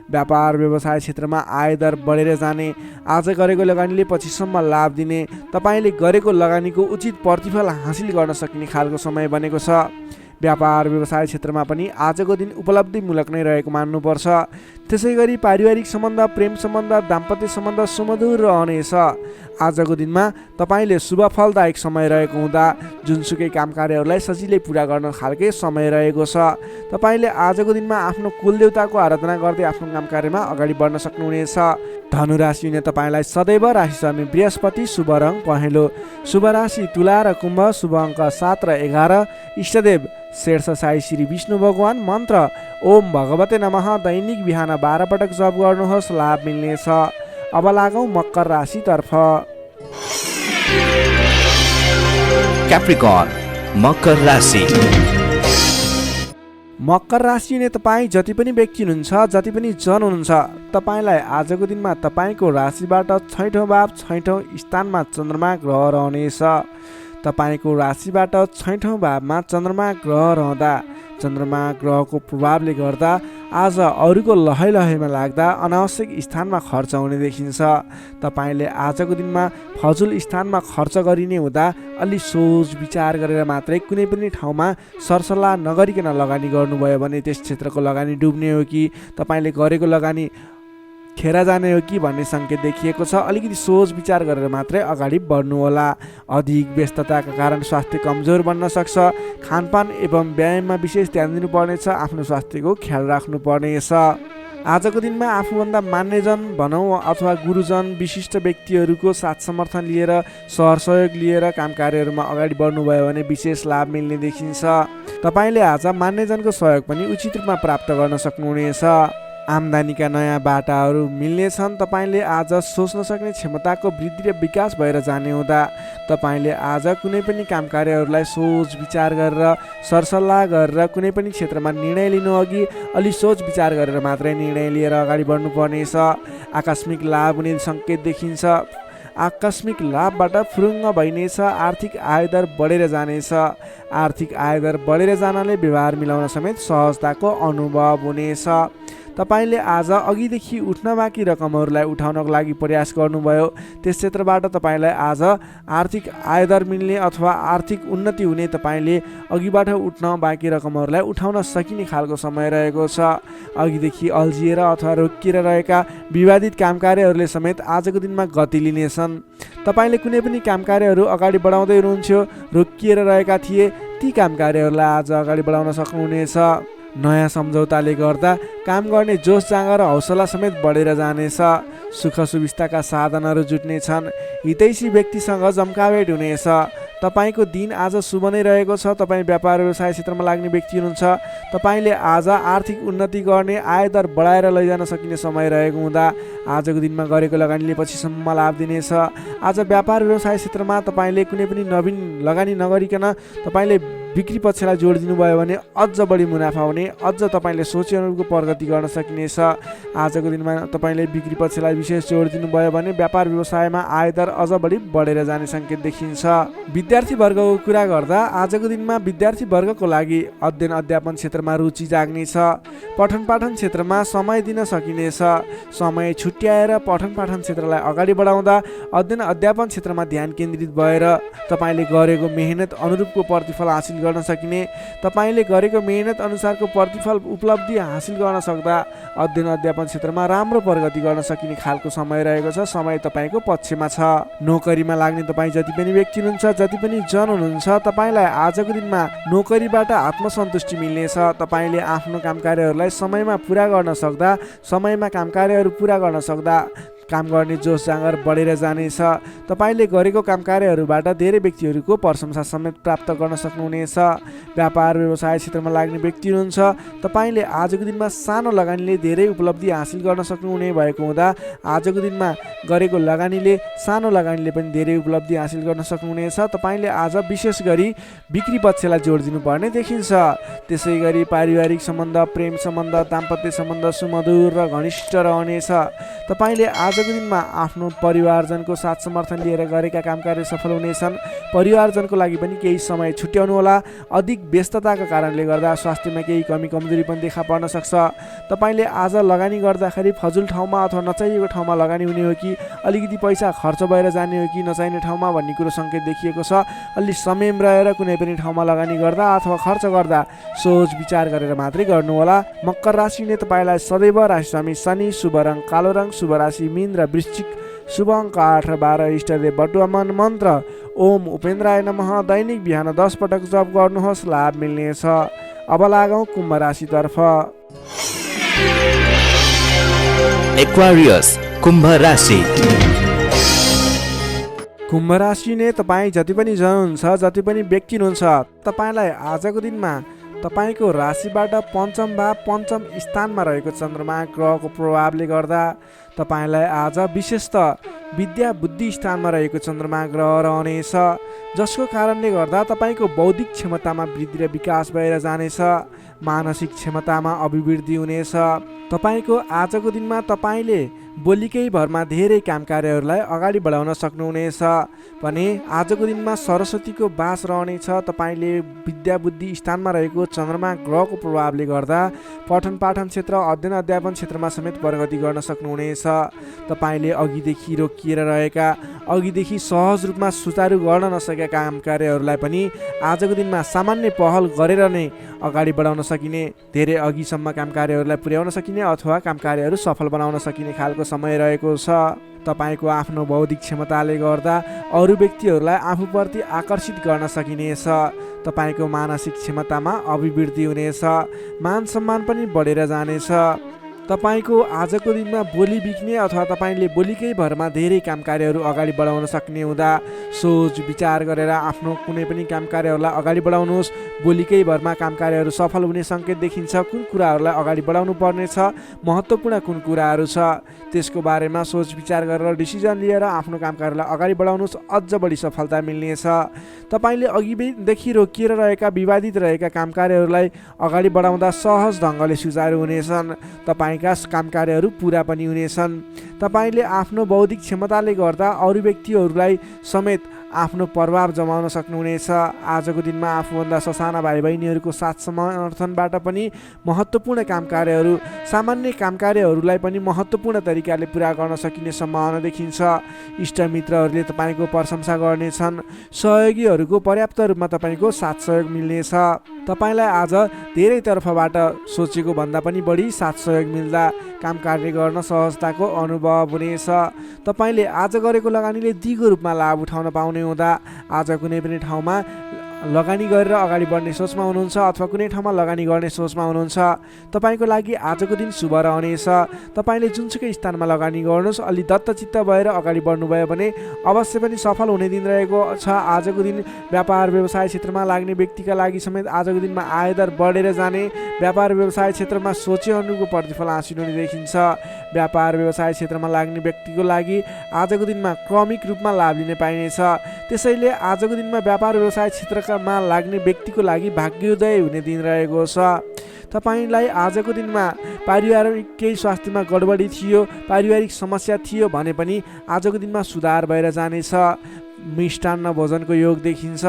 [SPEAKER 1] व्यापार व्यवसाय क्षेत्रमा आयदर बढेर जाने, आज गरेको लगानीले पछिसम्म लाभ दिने, तपाईँले गरेको लगानीको उचित प्रतिफल हासिल गर्न सकिने खालको समय बनेको छ। व्यापार व्यवसाय क्षेत्रमा पनि आजको दिन उपलब्धिमूलक नै रहेको मान्नुपर्छ। त्यसै गरी पारिवारिक सम्बन्ध, प्रेम सम्बन्ध, दाम्पत्य सम्बन्ध सुमधुर रहनेछ। आजको दिनमा तपाईँले शुभ फलदायक समय रहेको हुँदा जुनसुकै काम कार्यहरूलाई सजिलै पुरा गर्न खालके समय रहेको छ। तपाईँले आजको दिनमा आफ्नो कुलदेवताको आराधना गर्दै आफ्नो काम कार्यमा अगाडि बढ्न सक्नुहुनेछ। धनु राशिले तपाईँलाई सदैव राशि स्वामी बृहस्पति, शुभ रङ पहेँलो, शुभ राशि तुला र कुम्भ, शुभ अङ्क 7 र 11, इष्टदेव शेर्ष साई श्री विष्णु भगवान, मन्त्र ओम भगवते नमः, दैनिक बिहान 12 पटक जप गर्नुहोस्, लाभ मिल्नेछ। अब लागौँ मकर राशितर्फ।
[SPEAKER 2] क्याप्रिकर्न मकर राशि।
[SPEAKER 1] मकर राशि हुने तपाईँ जति पनि व्यक्ति हुनुहुन्छ, जति पनि जन हुनुहुन्छ, तपाईँलाई आजको दिनमा तपाईँको राशिबाट 6औँ भाव 6औँ स्थानमा चन्द्रमा ग्रह रहनेछ। तपाईँको राशिबाट 6औँ भावमा चन्द्रमा ग्रह रहँदा चन्द्रमा ग्रहको प्रभावले गर्दा आज अरूको लहैमा लाग्दा अनावश्यक स्थानमा खर्च हुने देखिन्छ। तपाईँले आजको दिनमा फजुल स्थानमा खर्च गरिने हुँदा अलि सोच विचार गरेर मात्रै कुनै पनि ठाउँमा सरसल्लाह नगरिकन लगानी गर्नुभयो भने त्यस क्षेत्रको लगानी डुब्ने हो कि तपाईँले गरेको लगानी खेर जाने हो कि भन्ने सङ्केत देखिएको छ। अलिकति सोच विचार गरेर मात्रै अगाडि बढ्नुहोला। अधिक व्यस्तताका कारण स्वास्थ्य कमजोर बन्न सक्छ। खानपान एवं व्यायाममा विशेष ध्यान दिनुपर्नेछ। आफ्नो स्वास्थ्यको ख्याल राख्नुपर्नेछ। आजको दिनमा आफूभन्दा मान्यजन भनौँ अथवा गुरुजन, विशिष्ट व्यक्तिहरूको साथ समर्थन लिएर, सहयोग लिएर काम कार्यहरूमा अगाडि बढ्नुभयो भने विशेष लाभ मिल्ने देखिन्छ। तपाईँले आज मान्यजनको सहयोग पनि उचित रूपमा प्राप्त गर्न सक्नुहुनेछ। आम्दानीका नयाँ बाटाहरू मिल्नेछन्। तपाईँले आज सोच्न सक्ने क्षमताको वृद्धि र विकास भएर जाने हुँदा तपाईँले आज कुनै पनि काम कार्यहरूलाई सोच विचार गरेर, सरसल्लाह गरेर कुनै पनि क्षेत्रमा निर्णय लिनु अघि अलि सोच विचार गरेर मात्रै निर्णय लिएर अगाडि बढ्नुपर्नेछ। आकस्मिक लाभ हुने सङ्केत देखिन्छ। आकस्मिक लाभबाट फुरुङ्ग भइनेछ। आर्थिक आयदर बढेर जानेछ। आर्थिक आयदर बढेर जानले व्यवहार मिलाउन समेत सहजताको अनुभव हुनेछ। तपाईँले आज अघिदेखि उठ्न बाँकी रकमहरूलाई उठाउनको लागि प्रयास गर्नुभयो, त्यस क्षेत्रबाट तपाईँलाई आज आर्थिक आयदर मिल्ने अथवा आर्थिक उन्नति हुने, तपाईँले अघिबाट उठ्न बाँकी रकमहरूलाई उठाउन सकिने खालको समय रहेको छ। अघिदेखि अल्झिएर अथवा रोकिएर रहेका विवादित काम कार्यहरूले समेत आजको दिनमा गति लिनेछन्। तपाईँले कुनै पनि काम कार्यहरू अगाडि बढाउँदै हुनुहुन्थ्यो, रोकिएर रहेका थिए, ती काम कार्यहरूलाई आज अगाडि बढाउन सक्नुहुनेछ। नयाँ सम्झौताले गर्दा काम गर्ने जोस जाँगर र हौसला समेत बढेर जानेछ। सुख सुविस्ताका साधनहरू जुट्नेछन्। हितैषी व्यक्तिसँग जम्काभेट हुनेछ। तपाईँको दिन आज शुभ नै रहेको छ। तपाईँ व्यापार व्यवसाय क्षेत्रमा लाग्ने व्यक्ति हुनुहुन्छ। तपाईँले आज आर्थिक उन्नति गर्ने, आयदर बढाएर लैजान सकिने समय रहेको हुँदा आजको दिनमा गरेको लगानीले पछिसम्म लाभ दिनेछ। आज व्यापार व्यवसाय क्षेत्रमा तपाईँले कुनै पनि नवीन लगानी नगरिकन तपाईँले बिक्री पक्षलाई जोड दिनुभयो भने अझ बढी मुनाफा हुने, अझ तपाईँले सोचे अनुरूपको प्रगति गर्न सकिनेछ। आजको दिनमा तपाईँले बिक्री पक्षलाई विशेष जोड दिनुभयो भने व्यापार व्यवसायमा आयदर अझ बढी बढेर जाने सङ्केत देखिन्छ। विद्यार्थी वर्गको कुरा गर्दा आजको दिनमा विद्यार्थी वर्गको लागि अध्ययन अध्यापन क्षेत्रमा रुचि जाग्नेछ। पठन पाठन क्षेत्रमा समय दिन सकिनेछ। समय छुट्याएर पठन पाठन क्षेत्रलाई अगाडि बढाउँदा अध्ययन अध्यापन क्षेत्रमा ध्यान केन्द्रित भएर तपाईँले गरेको मेहनत अनुरूपको प्रतिफल हासिल हासिल गर्न सकिने, तपाईँले गरेको मेहनत अनुसारको प्रतिफल उपलब्धि हासिल गर्न सक्दा अध्ययन अध्यापन क्षेत्रमा राम्रो प्रगति गर्न सकिने खालको समय रहेको छ। समय तपाईँको पक्षमा छ। नोकरीमा लाग्ने तपाईँ जति पनि व्यक्ति हुनुहुन्छ, जति पनि जन हुनुहुन्छ, तपाईँलाई आजको दिनमा नोकरीबाट आत्मसन्तुष्टि मिल्नेछ। तपाईँले आफ्नो काम कार्यहरूलाई समयमा पुरा गर्न सक्दा, समयमा काम कार्यहरू पुरा गर्न सक्दा काम गर्ने जोस जाँगर बढेर जानेछ। तपाईँले गरेको काम कार्यहरूबाट धेरै व्यक्तिहरूको प्रशंसा समेत प्राप्त गर्न सक्नुहुनेछ। व्यापार व्यवसाय क्षेत्रमा लाग्ने व्यक्ति हुनुहुन्छ, तपाईँले आजको दिनमा सानो लगानीले धेरै उपलब्धि हासिल गर्न सक्नुहुने भएको हुँदा आजको दिनमा गरेको लगानीले, सानो लगानीले पनि धेरै उपलब्धि हासिल गर्न सक्नुहुनेछ। तपाईँले आज विशेष गरी बिक्री पक्षलाई जोड दिनुपर्ने देखिन्छ। त्यसै गरी पारिवारिक सम्बन्ध, प्रेम सम्बन्ध, दाम्पत्य सम्बन्ध सुमधुर र घनिष्ठ रहनेछ। तपाईँले आजको दिनमा आफ्नो परिवारजनको साथ समर्थन लिएर गरेका काम कार्य सफल हुनेछन्। परिवारजनको लागि पनि केही समय छुट्याउनु होला। अधिक व्यस्तताको कारणले गर्दा स्वास्थ्यमा केही कमी कमजोरी पनि देखा पर्न सक्छ। तपाईँले आज लगानी गर्दाखेरि फजुल ठाउँमा अथवा नचाहिएको ठाउँमा लगानी हुने हो कि अलिकति पैसा खर्च भएर जाने हो कि नचाहिने ठाउँमा भन्ने कुरो सङ्केत देखिएको छ। अलि संयम रहेर कुनै पनि ठाउँमा लगानी गर्दा अथवा खर्च गर्दा सोच विचार गरेर मात्रै गर्नु होला। मकर राशिले तपाईँलाई सदैव राशिस्वामी शनि, शुभ रङ कालो रङ, शुभ राशि मीन र वृश्चिक, शुभ अङ्क 8 र 12, इष्टदेव बटुवामन, मन्त्र ओम उपेन्द्राय नमः। दैनिक बिहान 10 पटक जप गर्नुहोस्, लाभ मिल्नेछ। अब लागौँ कुम्भ राशितर्फ।
[SPEAKER 2] एक्वारियस कुम्भ राशि।
[SPEAKER 1] कुम्भ राशि नै तपाईँ जति पनि जन हुनुहुन्छ, जति पनि व्यक्ति हुनुहुन्छ, तपाईँलाई आजको दिनमा तपाईँको राशिबाट पञ्चम भाव, पञ्चम स्थानमा रहेको चन्द्रमा ग्रहको प्रभावले गर्दा तपाईँलाई आज विशेषतः विद्या बुद्धि स्थानमा रहेको चन्द्रमा ग्रह रहनेछ, जसको कारणले गर्दा तपाईँको बौद्धिक क्षमतामा वृद्धि र विकास भएर जानेछ। मानसिक क्षमतामा अभिवृद्धि हुनेछ। तपाईँको आजको दिनमा तपाईँले बोलीकै भरमा धेरै काम कार्यहरूलाई अगाडि बढाउन सक्नुहुनेछ भने आजको दिनमा सरस्वतीको बास रहनेछ। तपाईँले विद्या बुद्धि स्थानमा रहेको चन्द्रमा ग्रहको प्रभावले गर्दा पठन पाठन क्षेत्र, अध्ययन अध्यापन क्षेत्रमा समेत प्रगति गर्न सक्नुहुनेछ। तपाईँले अघिदेखि रोकिएर रहेका, अघिदेखि सहज रूपमा सुचारू गर्न नसकेका काम कार्यहरूलाई पनि आजको दिनमा सामान्य पहल गरेर नै अगाडि बढाउन सकिने, धेरै अघिसम्म काम कार्यहरूलाई पुर्याउन सकिने अथवा काम कार्यहरू सफल बनाउन सकिने खालको समय रहेको छ। तपाईँको आफ्नो बौद्धिक क्षमताले गर्दा अरू व्यक्तिहरूलाई आफूप्रति आकर्षित गर्न सकिनेछ। तपाईँको मानसिक क्षमतामा अभिवृद्धि हुनेछ। मान सम्मान पनि बढेर जानेछ। तपाईँको आजको दिनमा बोली बिक्ने अथवा तपाईँले बोलीकै भरमा धेरै काम कार्यहरू अगाडि बढाउन सक्ने हुँदा सोच विचार गरेर आफ्नो कुनै पनि काम कार्यहरूलाई अगाडि बढाउनुहोस्। बोलीकै भरमा काम कार्यहरू सफल हुने सङ्केत देखिन्छ। कुन कुराहरूलाई अगाडि बढाउनु पर्नेछ, महत्त्वपूर्ण कुन कुराहरू छ, त्यसको बारेमा सोच विचार गरेर डिसिजन लिएर आफ्नो काम कार्यलाई अगाडि बढाउनुहोस्। अझ बढी सफलता मिल्नेछ। तपाईँले अघिदेखि रोकिएर रहेका, विवादित रहेका काम कार्यहरूलाई अगाडि बढाउँदा सहज ढङ्गले सुचारू हुनेछन्। तपाईँका काम कार्यहरू पुरा पनि हुनेछन्। तपाईँले आफ्नो बौद्धिक क्षमताले गर्दा अरू व्यक्तिहरूलाई समेत आफ्नो प्रभाव जमाउन सक्नुहुनेछ। आजको दिनमा आफूभन्दा ससाना भाइ बहिनीहरूको साथ समर्थनबाट पनि महत्त्वपूर्ण काम कार्यहरू, सामान्य काम कार्यहरूलाई पनि महत्त्वपूर्ण तरिकाले पुरा गर्न सकिने सम्भावना देखिन्छ। इष्टमित्रहरूले तपाईँको प्रशंसा गर्नेछन्। सहयोगीहरूको पर्याप्त रूपमा तपाईँको साथ सहयोग मिल्नेछ। तपाईँलाई आज धेरै तर्फबाट सोचेको भन्दा पनि बढी साथ सहयोग मिल्दा काम कार्य गर्न सहजताको अनुभव हुनेछ। तपाईँले आज गरेको लगानीले दिगो रूपमा लाभ उठाउन पाउने हुँदा आज कुनै पनि ठाउँमा लगानी गरेर अगाडि बढ्ने सोचमा हुनुहुन्छ अथवा कुनै ठाउँमा लगानी गर्ने सोचमा हुनुहुन्छ, तपाईँको लागि आजको दिन शुभ रहनेछ। तपाईँले जुनसुकै स्थानमा लगानी गर्नुहोस्, अलि दत्तचित्त भएर अगाडि बढ्नुभयो भने अवश्य पनि सफल हुने दिन रहेको छ। आजको दिन व्यापार व्यवसाय क्षेत्रमा लाग्ने व्यक्तिका लागि समेत आजको दिनमा आयदर बढेर जाने, व्यापार व्यवसाय क्षेत्रमा सोचे अनुरूपको प्रतिफल हासिल हुने देखिन्छ। व्यापार व्यवसाय क्षेत्रमा लाग्ने व्यक्तिको लागि आजको दिनमा क्रमिक रूपमा लाभ लिने पाइनेछ। त्यसैले आजको दिनमा व्यापार व्यवसाय क्षेत्रमा लाग्ने व्यक्तिको लागि भाग्योदय हुने दिन रहेको छ। तपाईँलाई आजको दिनमा पारिवारिक केही स्वास्थ्यमा गडबडी थियो, पारिवारिक समस्या थियो भने पनि आजको दिनमा सुधार भएर जानेछ। मिष्टान्न भोजनको योग देखिन्छ।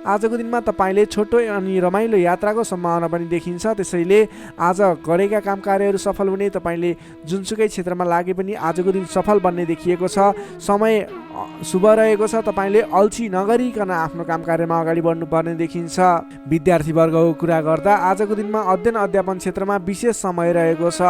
[SPEAKER 1] आजको दिनमा तपाईँले छोटो अनि रमाइलो यात्राको सम्भावना पनि देखिन्छ। त्यसैले आज गरेका काम कार्यहरू सफल हुने, तपाईँले जुनसुकै क्षेत्रमा लागे पनि आजको दिन सफल बन्ने देखिएको छ। समय शुभ रहेको छ। तपाईँले अल्छी नगरिकन आफ्नो काम कार्यमा अगाडि बढ्नुपर्ने देखिन्छ। विद्यार्थीवर्गको कुरा गर्दा आजको दिनमा अध्ययन अध्यापन क्षेत्रमा विशेष समय रहेको छ।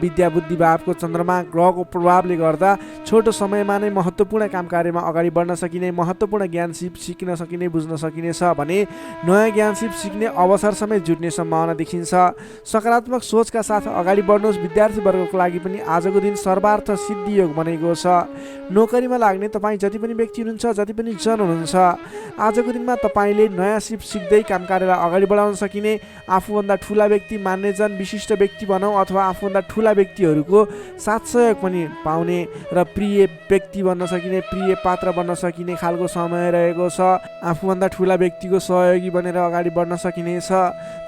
[SPEAKER 1] विद्या बुद्धि भावको चन्द्रमा ग्रहको प्रभावले गर्दा छोटो समयमा नै महत्त्वपूर्ण काम कार्यमा अगाडि बढ्न सकिने, महत्त्वपूर्ण ज्ञान सिक्न सकिने, बुझ्न सकिने छ भने नयाँ ज्ञान सिक्ने अवसर समेत जुट्ने सम्भावना देखिन्छ। सकारात्मक सोचका साथ अगाडि बढ्नुहोस्। विद्यार्थीवर्गको लागि पनि आजको दिन सर्वार्थ सिद्धि योग बनेको छ। नोकरीमा लाग्ने तपाईँ जति पनि व्यक्ति हुनुहुन्छ, जति पनि जन हुनुहुन्छ, आजको दिनमा तपाईँले नयाँ सिक्दै काम कार्यलाई अगाडि बढाउन सकिने, आफूभन्दा ठुला व्यक्ति मान्ने जन विशिष्ट व्यक्ति भनौँ अथवा आफूभन्दा ठुला व्यक्तिहरूको साथ सहयोग पनि पाउने र प्रिय व्यक्ति बन्न सकिने, प्रिय पात्र बन्न सकिने खालको समय रहेको छ। आफूभन्दा ठुला व्यक्तिको सहयोगी बनेर अगाडि बढ्न सकिनेछ।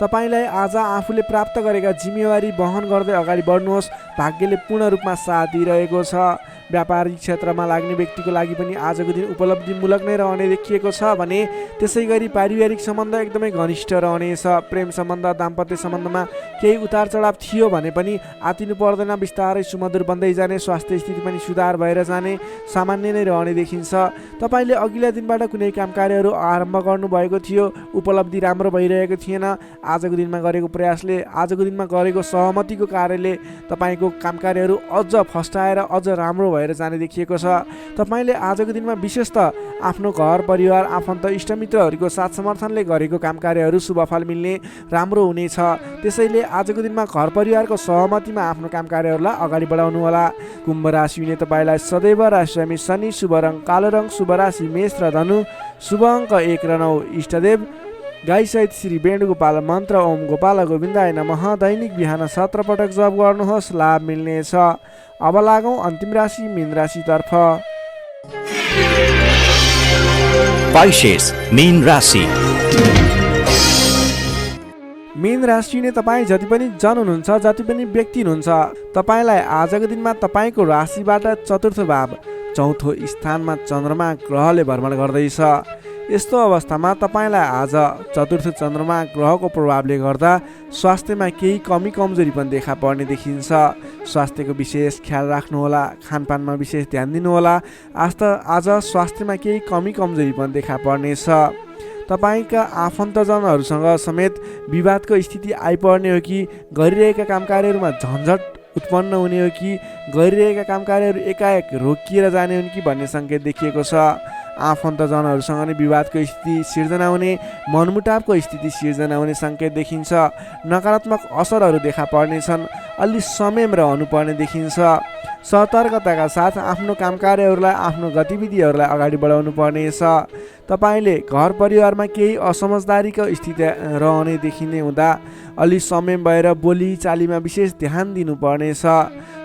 [SPEAKER 1] तपाईँलाई आज आफूले प्राप्त गरेका जिम्मेवारी वहन गर्दै अगाडि बढ्नुहोस्। भाग्यले पूर्ण रूपमा साथ दिइरहेको छ। व्यापारिक क्षेत्रमा लाग्ने व्यक्तिको लागि पनि आजको दिन उपलब्धिमूलक नै रहने देखिएको छ भने त्यसै गरी पारिवारिक सम्बन्ध एकदमै घनिष्ठ रहनेछ। प्रेम सम्बन्ध, दाम्पत्य सम्बन्धमा केही उतार चढाव थियो भने पनि आतिनु पर्दैन, बिस्तारै सुमधुर बन्दै जाने, स्वास्थ्य स्थिति पनि सुधार भएर जाने, सामान्य नै रहने देखिन्छ। तपाईँले अघिल्ला दिनबाट कुनै काम कार्यहरू आरम्भ गर्नुभएको थियो, उपलब्धि राम्रो भइरहेको थिएन। आजको दिनमा गरेको प्रयासले, आजको दिनमा गरेको सहमतिको कार्यले तपाईँको काम कार्यहरू अझ फस्टाएर अझ राम्रो भएर जाने देखिएको छ। तपाईँले आजको दिनमा विशेष त आफ्नो घर परिवार, आफन्त, इष्टमित्रहरूको साथ समर्थनले गरेको काम कार्यहरू शुभफल मिल्ने, राम्रो हुनेछ। त्यसैले आजको दिनमा घर परिवारको सहमतिमा आफ्नो काम कार्यहरूलाई अगाडि बढाउनु होला। कुम्भ राशि हुने तपाईँलाई सदैव राशिस्वामी शनि, शुभ रङ कालो रङ, शुभ राशि मेष र धनु, शुभ अङ्क 1 र 9, इष्टदेव गाईसहित श्री वेणुगोपाल मन्त्र ओम गोपाल गोविन्दाय नमः दैनिक बिहान 17 पटक जप गर्नुहोस्, लाभ मिल्नेछ। अब लागौँ अन्तिम राशि मीन राशितर्फ।
[SPEAKER 2] Pisces, मीन राशि।
[SPEAKER 1] मीन राशि ने तपाईँ जति पनि जन हुनुहुन्छ, जति पनि व्यक्ति हुनुहुन्छ, तपाईँलाई आजको दिनमा तपाईँको राशिबाट चतुर्थ भाव चौथो स्थानमा चन्द्रमा ग्रहले भ्रमण गर्दैछ। यस्तो अवस्थामा तपाईँलाई आज चतुर्थ चन्द्रमा ग्रहको प्रभावले गर्दा स्वास्थ्यमा केही कमी कमजोरी पनि देखा पर्ने देखिन्छ। स्वास्थ्यको विशेष ख्याल राख्नुहोला, खानपानमा विशेष ध्यान दिनुहोला। आज स्वास्थ्यमा केही कमी कमजोरी पनि देखा पर्नेछ। तपाईँका आफन्तजनहरूसँग समेत विवादको स्थिति आइपर्ने हो कि गरिरहेका काम कार्यहरूमा झन्झट उत्पन्न हुने हो कि गरिरहेका काम कार्यहरू एकाएक रोकिएर जाने हुन् कि भन्ने सङ्केत देखिएको छ। आफन्तजनहरूसँग नै विवादको स्थिति सिर्जना हुने, मनमुटावको स्थिति सिर्जना हुने सङ्केत देखिन्छ। नकारात्मक असरहरू देखा पर्नेछन्। अलि संयम रहनुपर्ने देखिन्छ। सतर्कताका साथ आफ्नो काम कार्यहरूलाई, आफ्नो गतिविधिहरूलाई अगाडि बढाउनु पर्नेछ। तपाईँले घर परिवारमा केही असमझदारीको स्थिति रहने देखिने हुँदा अलि संयम भएर बोली चालीमा विशेष ध्यान दिनुपर्नेछ।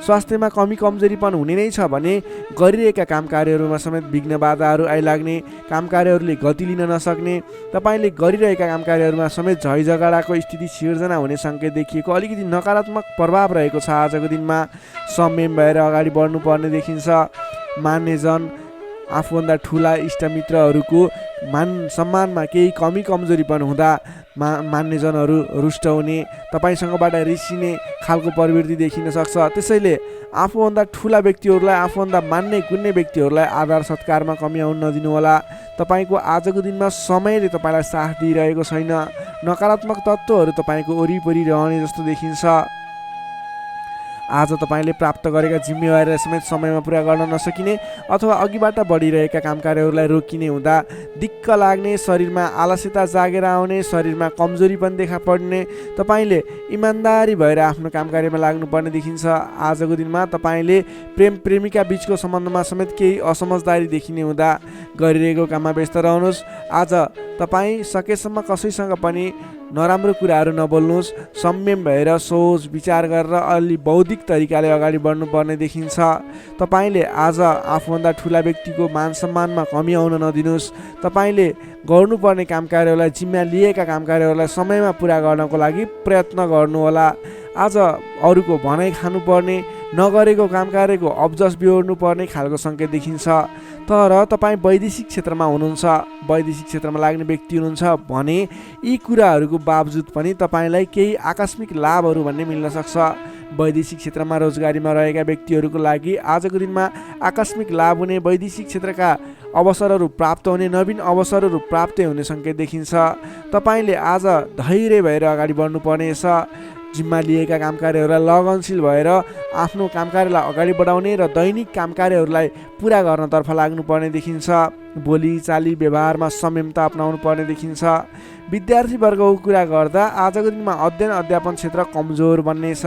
[SPEAKER 1] स्वास्थ्यमा कमी कमजोरीपन हुने नै छ भने गरिरहेका काम कार्यहरूमा समेत विघ्न बाधाहरू आइलाग्ने, काम कार्यहरूले गति लिन नसक्ने, तपाईँले गरिरहेका काम कार्यहरूमा समेत झैझगडाको स्थिति सिर्जना हुने सङ्केत देखिएको अलिकति नकारात्मक प्रभाव रहेको छ। आजको दिनमा संयम भएर अगाडि बढ्नुपर्ने देखिन्छ। मान्यजन, आफूभन्दा ठुला इष्टमित्रहरूको मान सम्मानमा केही कमी कमजोरीपन हुँदा मान्यजनहरू रुष्ट हुने, तपाईँसँगबाट रिसिने खालको प्रवृत्ति देखिन सक्छ। त्यसैले आफूभन्दा ठुला व्यक्तिहरूलाई, आफूभन्दा मान्ने गुन्ने व्यक्तिहरूलाई आदर सत्कारमा कमी आउन नदिनुहोला। तपाईँको आजको दिनमा समयले तपाईँलाई साथ दिइरहेको छैन। नकारात्मक तत्त्वहरू तपाईँको वरिपरि रहने जस्तो देखिन्छ। आज तपाईँले प्राप्त गरेका जिम्मेवारीलाई समेत समयमा पुरा गर्न नसकिने अथवा अघिबाट बढिरहेका काम कार्यहरूलाई रोकिने हुँदा दिक्क लाग्ने, शरीरमा आलस्यता जागेर आउने, शरीरमा कमजोरी पनि देखा पर्ने, तपाईँले इमान्दारी भएर आफ्नो काम कार्यमा लाग्नुपर्ने देखिन्छ। आजको दिनमा तपाईँले प्रेम प्रेमिका बिचको सम्बन्धमा समेत केही असमझदारी देखिने हुँदा गरिरहेको काममा व्यस्त रहनुहोस्। आज तपाईँ सकेसम्म कसैसँग पनि नराम्रो कुराहरू नबोल्नुहोस्। संयम भएर सोच विचार गरेर अलि बौद्धिक तरिकाले अगाडि बढ्नुपर्ने देखिन्छ। तपाईँले आज आफूभन्दा ठुला व्यक्तिको मान सम्मानमा कमी आउन नदिनुहोस्। तपाईँले गर्नुपर्ने काम कार्यहरूलाई, जिम्मा लिएका काम कार्यहरूलाई समयमा पुरा गर्नको लागि प्रयत्न गर्नुहोला। आज अरूको भनाइ खानुपर्ने, नगरेको काम कार्यको अब्जस बिहोर्नु पर्ने खालको सङ्केत देखिन्छ। तर तपाईँ वैदेशिक क्षेत्रमा हुनुहुन्छ, वैदेशिक क्षेत्रमा लाग्ने व्यक्ति हुनुहुन्छ भने यी कुराहरूको बावजुद पनि तपाईँलाई केही आकस्मिक लाभहरू भन्ने मिल्न सक्छ। वैदेशिक क्षेत्रमा रोजगारीमा रहेका व्यक्तिहरूको लागि आजको दिनमा आकस्मिक लाभ हुने, वैदेशिक क्षेत्रका अवसरहरू प्राप्त हुने, नवीन अवसरहरू प्राप्त हुने सङ्केत देखिन्छ। तपाईँले आज धैर्य भएर अगाडि बढ्नुपर्नेछ। जिम्मा लिएका काम कार्यहरूलाई लगनशील भएर आफ्नो काम कार्यलाई अगाडि बढाउने र दैनिक काम कार्यहरूलाई पुरा गर्नतर्फ लाग्नुपर्ने देखिन्छ। बोली चाली व्यवहारमा संयमता अपनाउनु पर्ने देखिन्छ। विद्यार्थी वर्गको कुरा गर्दा आजको दिनमा अध्ययन अध्यापन क्षेत्र कमजोर बन्नेछ।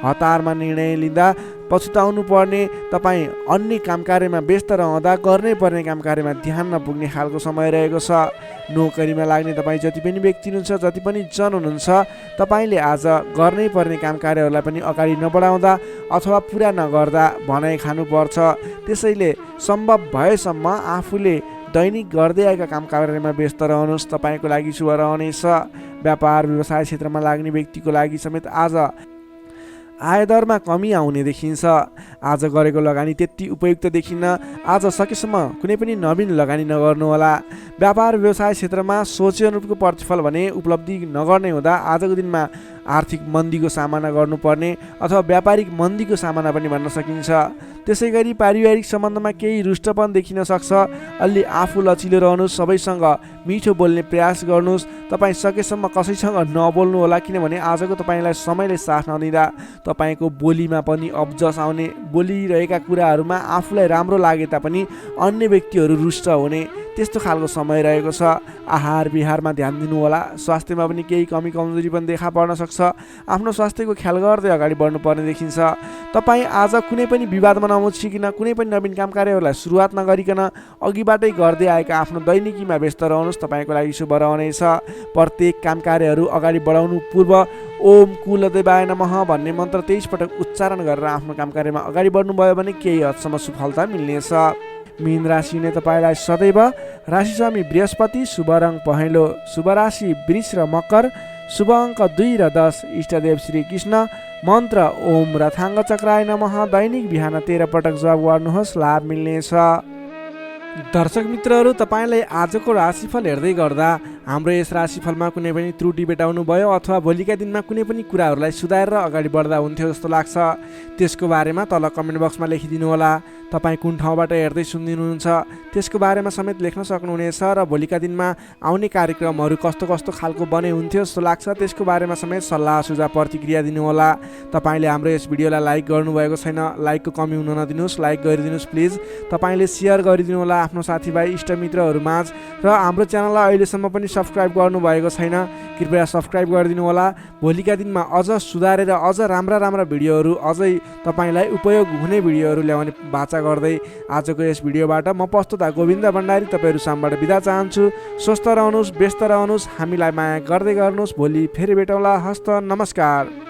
[SPEAKER 1] हतारमा निर्णय लिँदा पछुताउनु पर्ने, तपाईँ अन्य काम कार्यमा व्यस्त रहँदा गर्नै पर्ने काम कार्यमा ध्यान नपुग्ने खालको समय रहेको छ। नोकरीमा लाग्ने तपाईँ जति पनि व्यक्ति हुनुहुन्छ, जति पनि जन हुनुहुन्छ, तपाईँले आज गर्नै पर्ने काम कार्यहरूलाई पनि अगाडि नबढाउँदा अथवा पुरा नगर्दा भनाइ खानुपर्छ। त्यसैले सम्भव भएसम्म आफूले दैनिक गर्दै आएका काम कार्यमा व्यस्त रहनुहोस्, तपाईँको लागि शुभ रहनेछ। व्यापार व्यवसाय क्षेत्रमा लाग्ने व्यक्तिको लागि समेत आज आयदरमा कमी आउने देखिन्छ। आज गरेको लगानी त्यति उपयुक्त देखिन्न। आज सकेसम्म कुनै पनि नवीन लगानी नगर्नुहोला। व्यापार व्यवसाय क्षेत्रमा सोचे अनुरूपको प्रतिफल भने उपलब्धि नगर्ने हुँदा आजको दिनमा आर्थिक मन्दीको सामना गर्नुपर्ने अथवा व्यापारिक मन्दीको सामना पनि भन्न सकिन्छ। त्यसै गरी पारिवारिक सम्बन्धमा केही रुष्टपन देखिन सक्छ। अलि आफू लचिलो रहनुहोस्, सबैसँग मिठो बोल्ने प्रयास गर्नुहोस्। तपाईँ सकेसम्म कसैसँग नबोल्नु होला, किनभने आजको तपाईँलाई समयले साथ नदिँदा तपाईँको बोलीमा पनि अब्जस आउने, बोलिरहेका कुराहरूमा आफूलाई राम्रो लागे तापनि अन्य व्यक्तिहरू रुष्ट हुने, त्यस्तो खालको समय रहेको छ। आहार विहारमा ध्यान दिनु होला। स्वास्थ्यमा पनि केही कमी कमजोरी पनि देखा पर्न सक्छ। आफ्नो स्वास्थ्यको ख्याल गर्दै अगाडि बढ्नुपर्ने देखिन्छ। तपाईँ आज कुनै पनि विवादमा नमुछिकन, कुनै पनि नवीन काम कार्यहरूलाई सुरुवात नगरिकन अघिबाटै गर्दै आएका आफ्नो दैनिकीमा व्यस्त रहनुहोस्, तपाईँको लागि शुभ रहनेछ। प्रत्येक काम कार्यहरू अगाडि बढाउनु पूर्व ओम कुलदेवाय नमः भन्ने मन्त्र 23 पटक उच्चारण गरेर आफ्नो काम कार्यमा अगाडि बढ्नुभयो भने केही हदसम्म सफलता मिल्नेछ। मीन राशि हुने तपाईँलाई सदैव राशिस्वामी बृहस्पति, शुभ रङ पहेँलो, शुभ राशि वृष र मकर, शुभ अङ्क 2 र 10, इष्टदेव श्री कृष्ण, मन्त्र ओम रथाङ्ग चक्राय नमः। दैनिक बिहान 13 पटक जप गर्नुहोस्, लाभ मिल्नेछ। दर्शक मित्रहरू, तपाईँलाई आजको राशिफल हेर्दै गर्दा हाम्रो यस राशिफलमा कुनै पनि त्रुटि भेटाउनु भयो अथवा भोलिका दिनमा कुनै पनि कुराहरूलाई सुधारेर अगाडि बढ्दा हुन्थ्यो जस्तो लाग्छ, त्यसको बारेमा तल कमेन्ट बक्समा लेखिदिनु होला। तपाईँ कुन ठाउँबाट हेर्दै सुनिदिनुहुन्छ त्यसको बारेमा समेत लेख्न सक्नुहुनेछ र भोलिका दिनमा आउने कार्यक्रमहरू कस्तो कस्तो खालको बने हुन्थ्यो जस्तो लाग्छ त्यसको बारेमा समेत सल्लाह सुझाव प्रतिक्रिया दिनुहोला। तपाईँले हाम्रो यस भिडियोलाई लाइक गर्नुभएको छैन, लाइकको कमी हुन नदिनुहोस्, लाइक गरिदिनुहोस् प्लिज। तपाईँले सेयर गरिदिनु होला आफ्नो साथीभाइ इष्टमित्रहरूमाझ र हाम्रो च्यानललाई अहिलेसम्म पनि सब्सक्राइब गर्नुभएको छैन, कृपया सब्सक्राइब गरिदिनु होला। भोलिका दिनमा अझ सुधारेर अझ राम्रा भिडियोहरू, अझै तपाईँलाई उपयोग हुने भिडियोहरू ल्याउने बाचा गर्दै आजको यस भिडियोबाट म प्रस्तुता गोविन्द भण्डारी तपाईँहरू सामबाट बिदा चाहन्छु। स्वस्थ रहनुहोस्, व्यस्त रहनुहोस्, हामीलाई माया गर्दै गर्नुहोस्। भोलि फेरि भेटौँला। हस्त नमस्कार।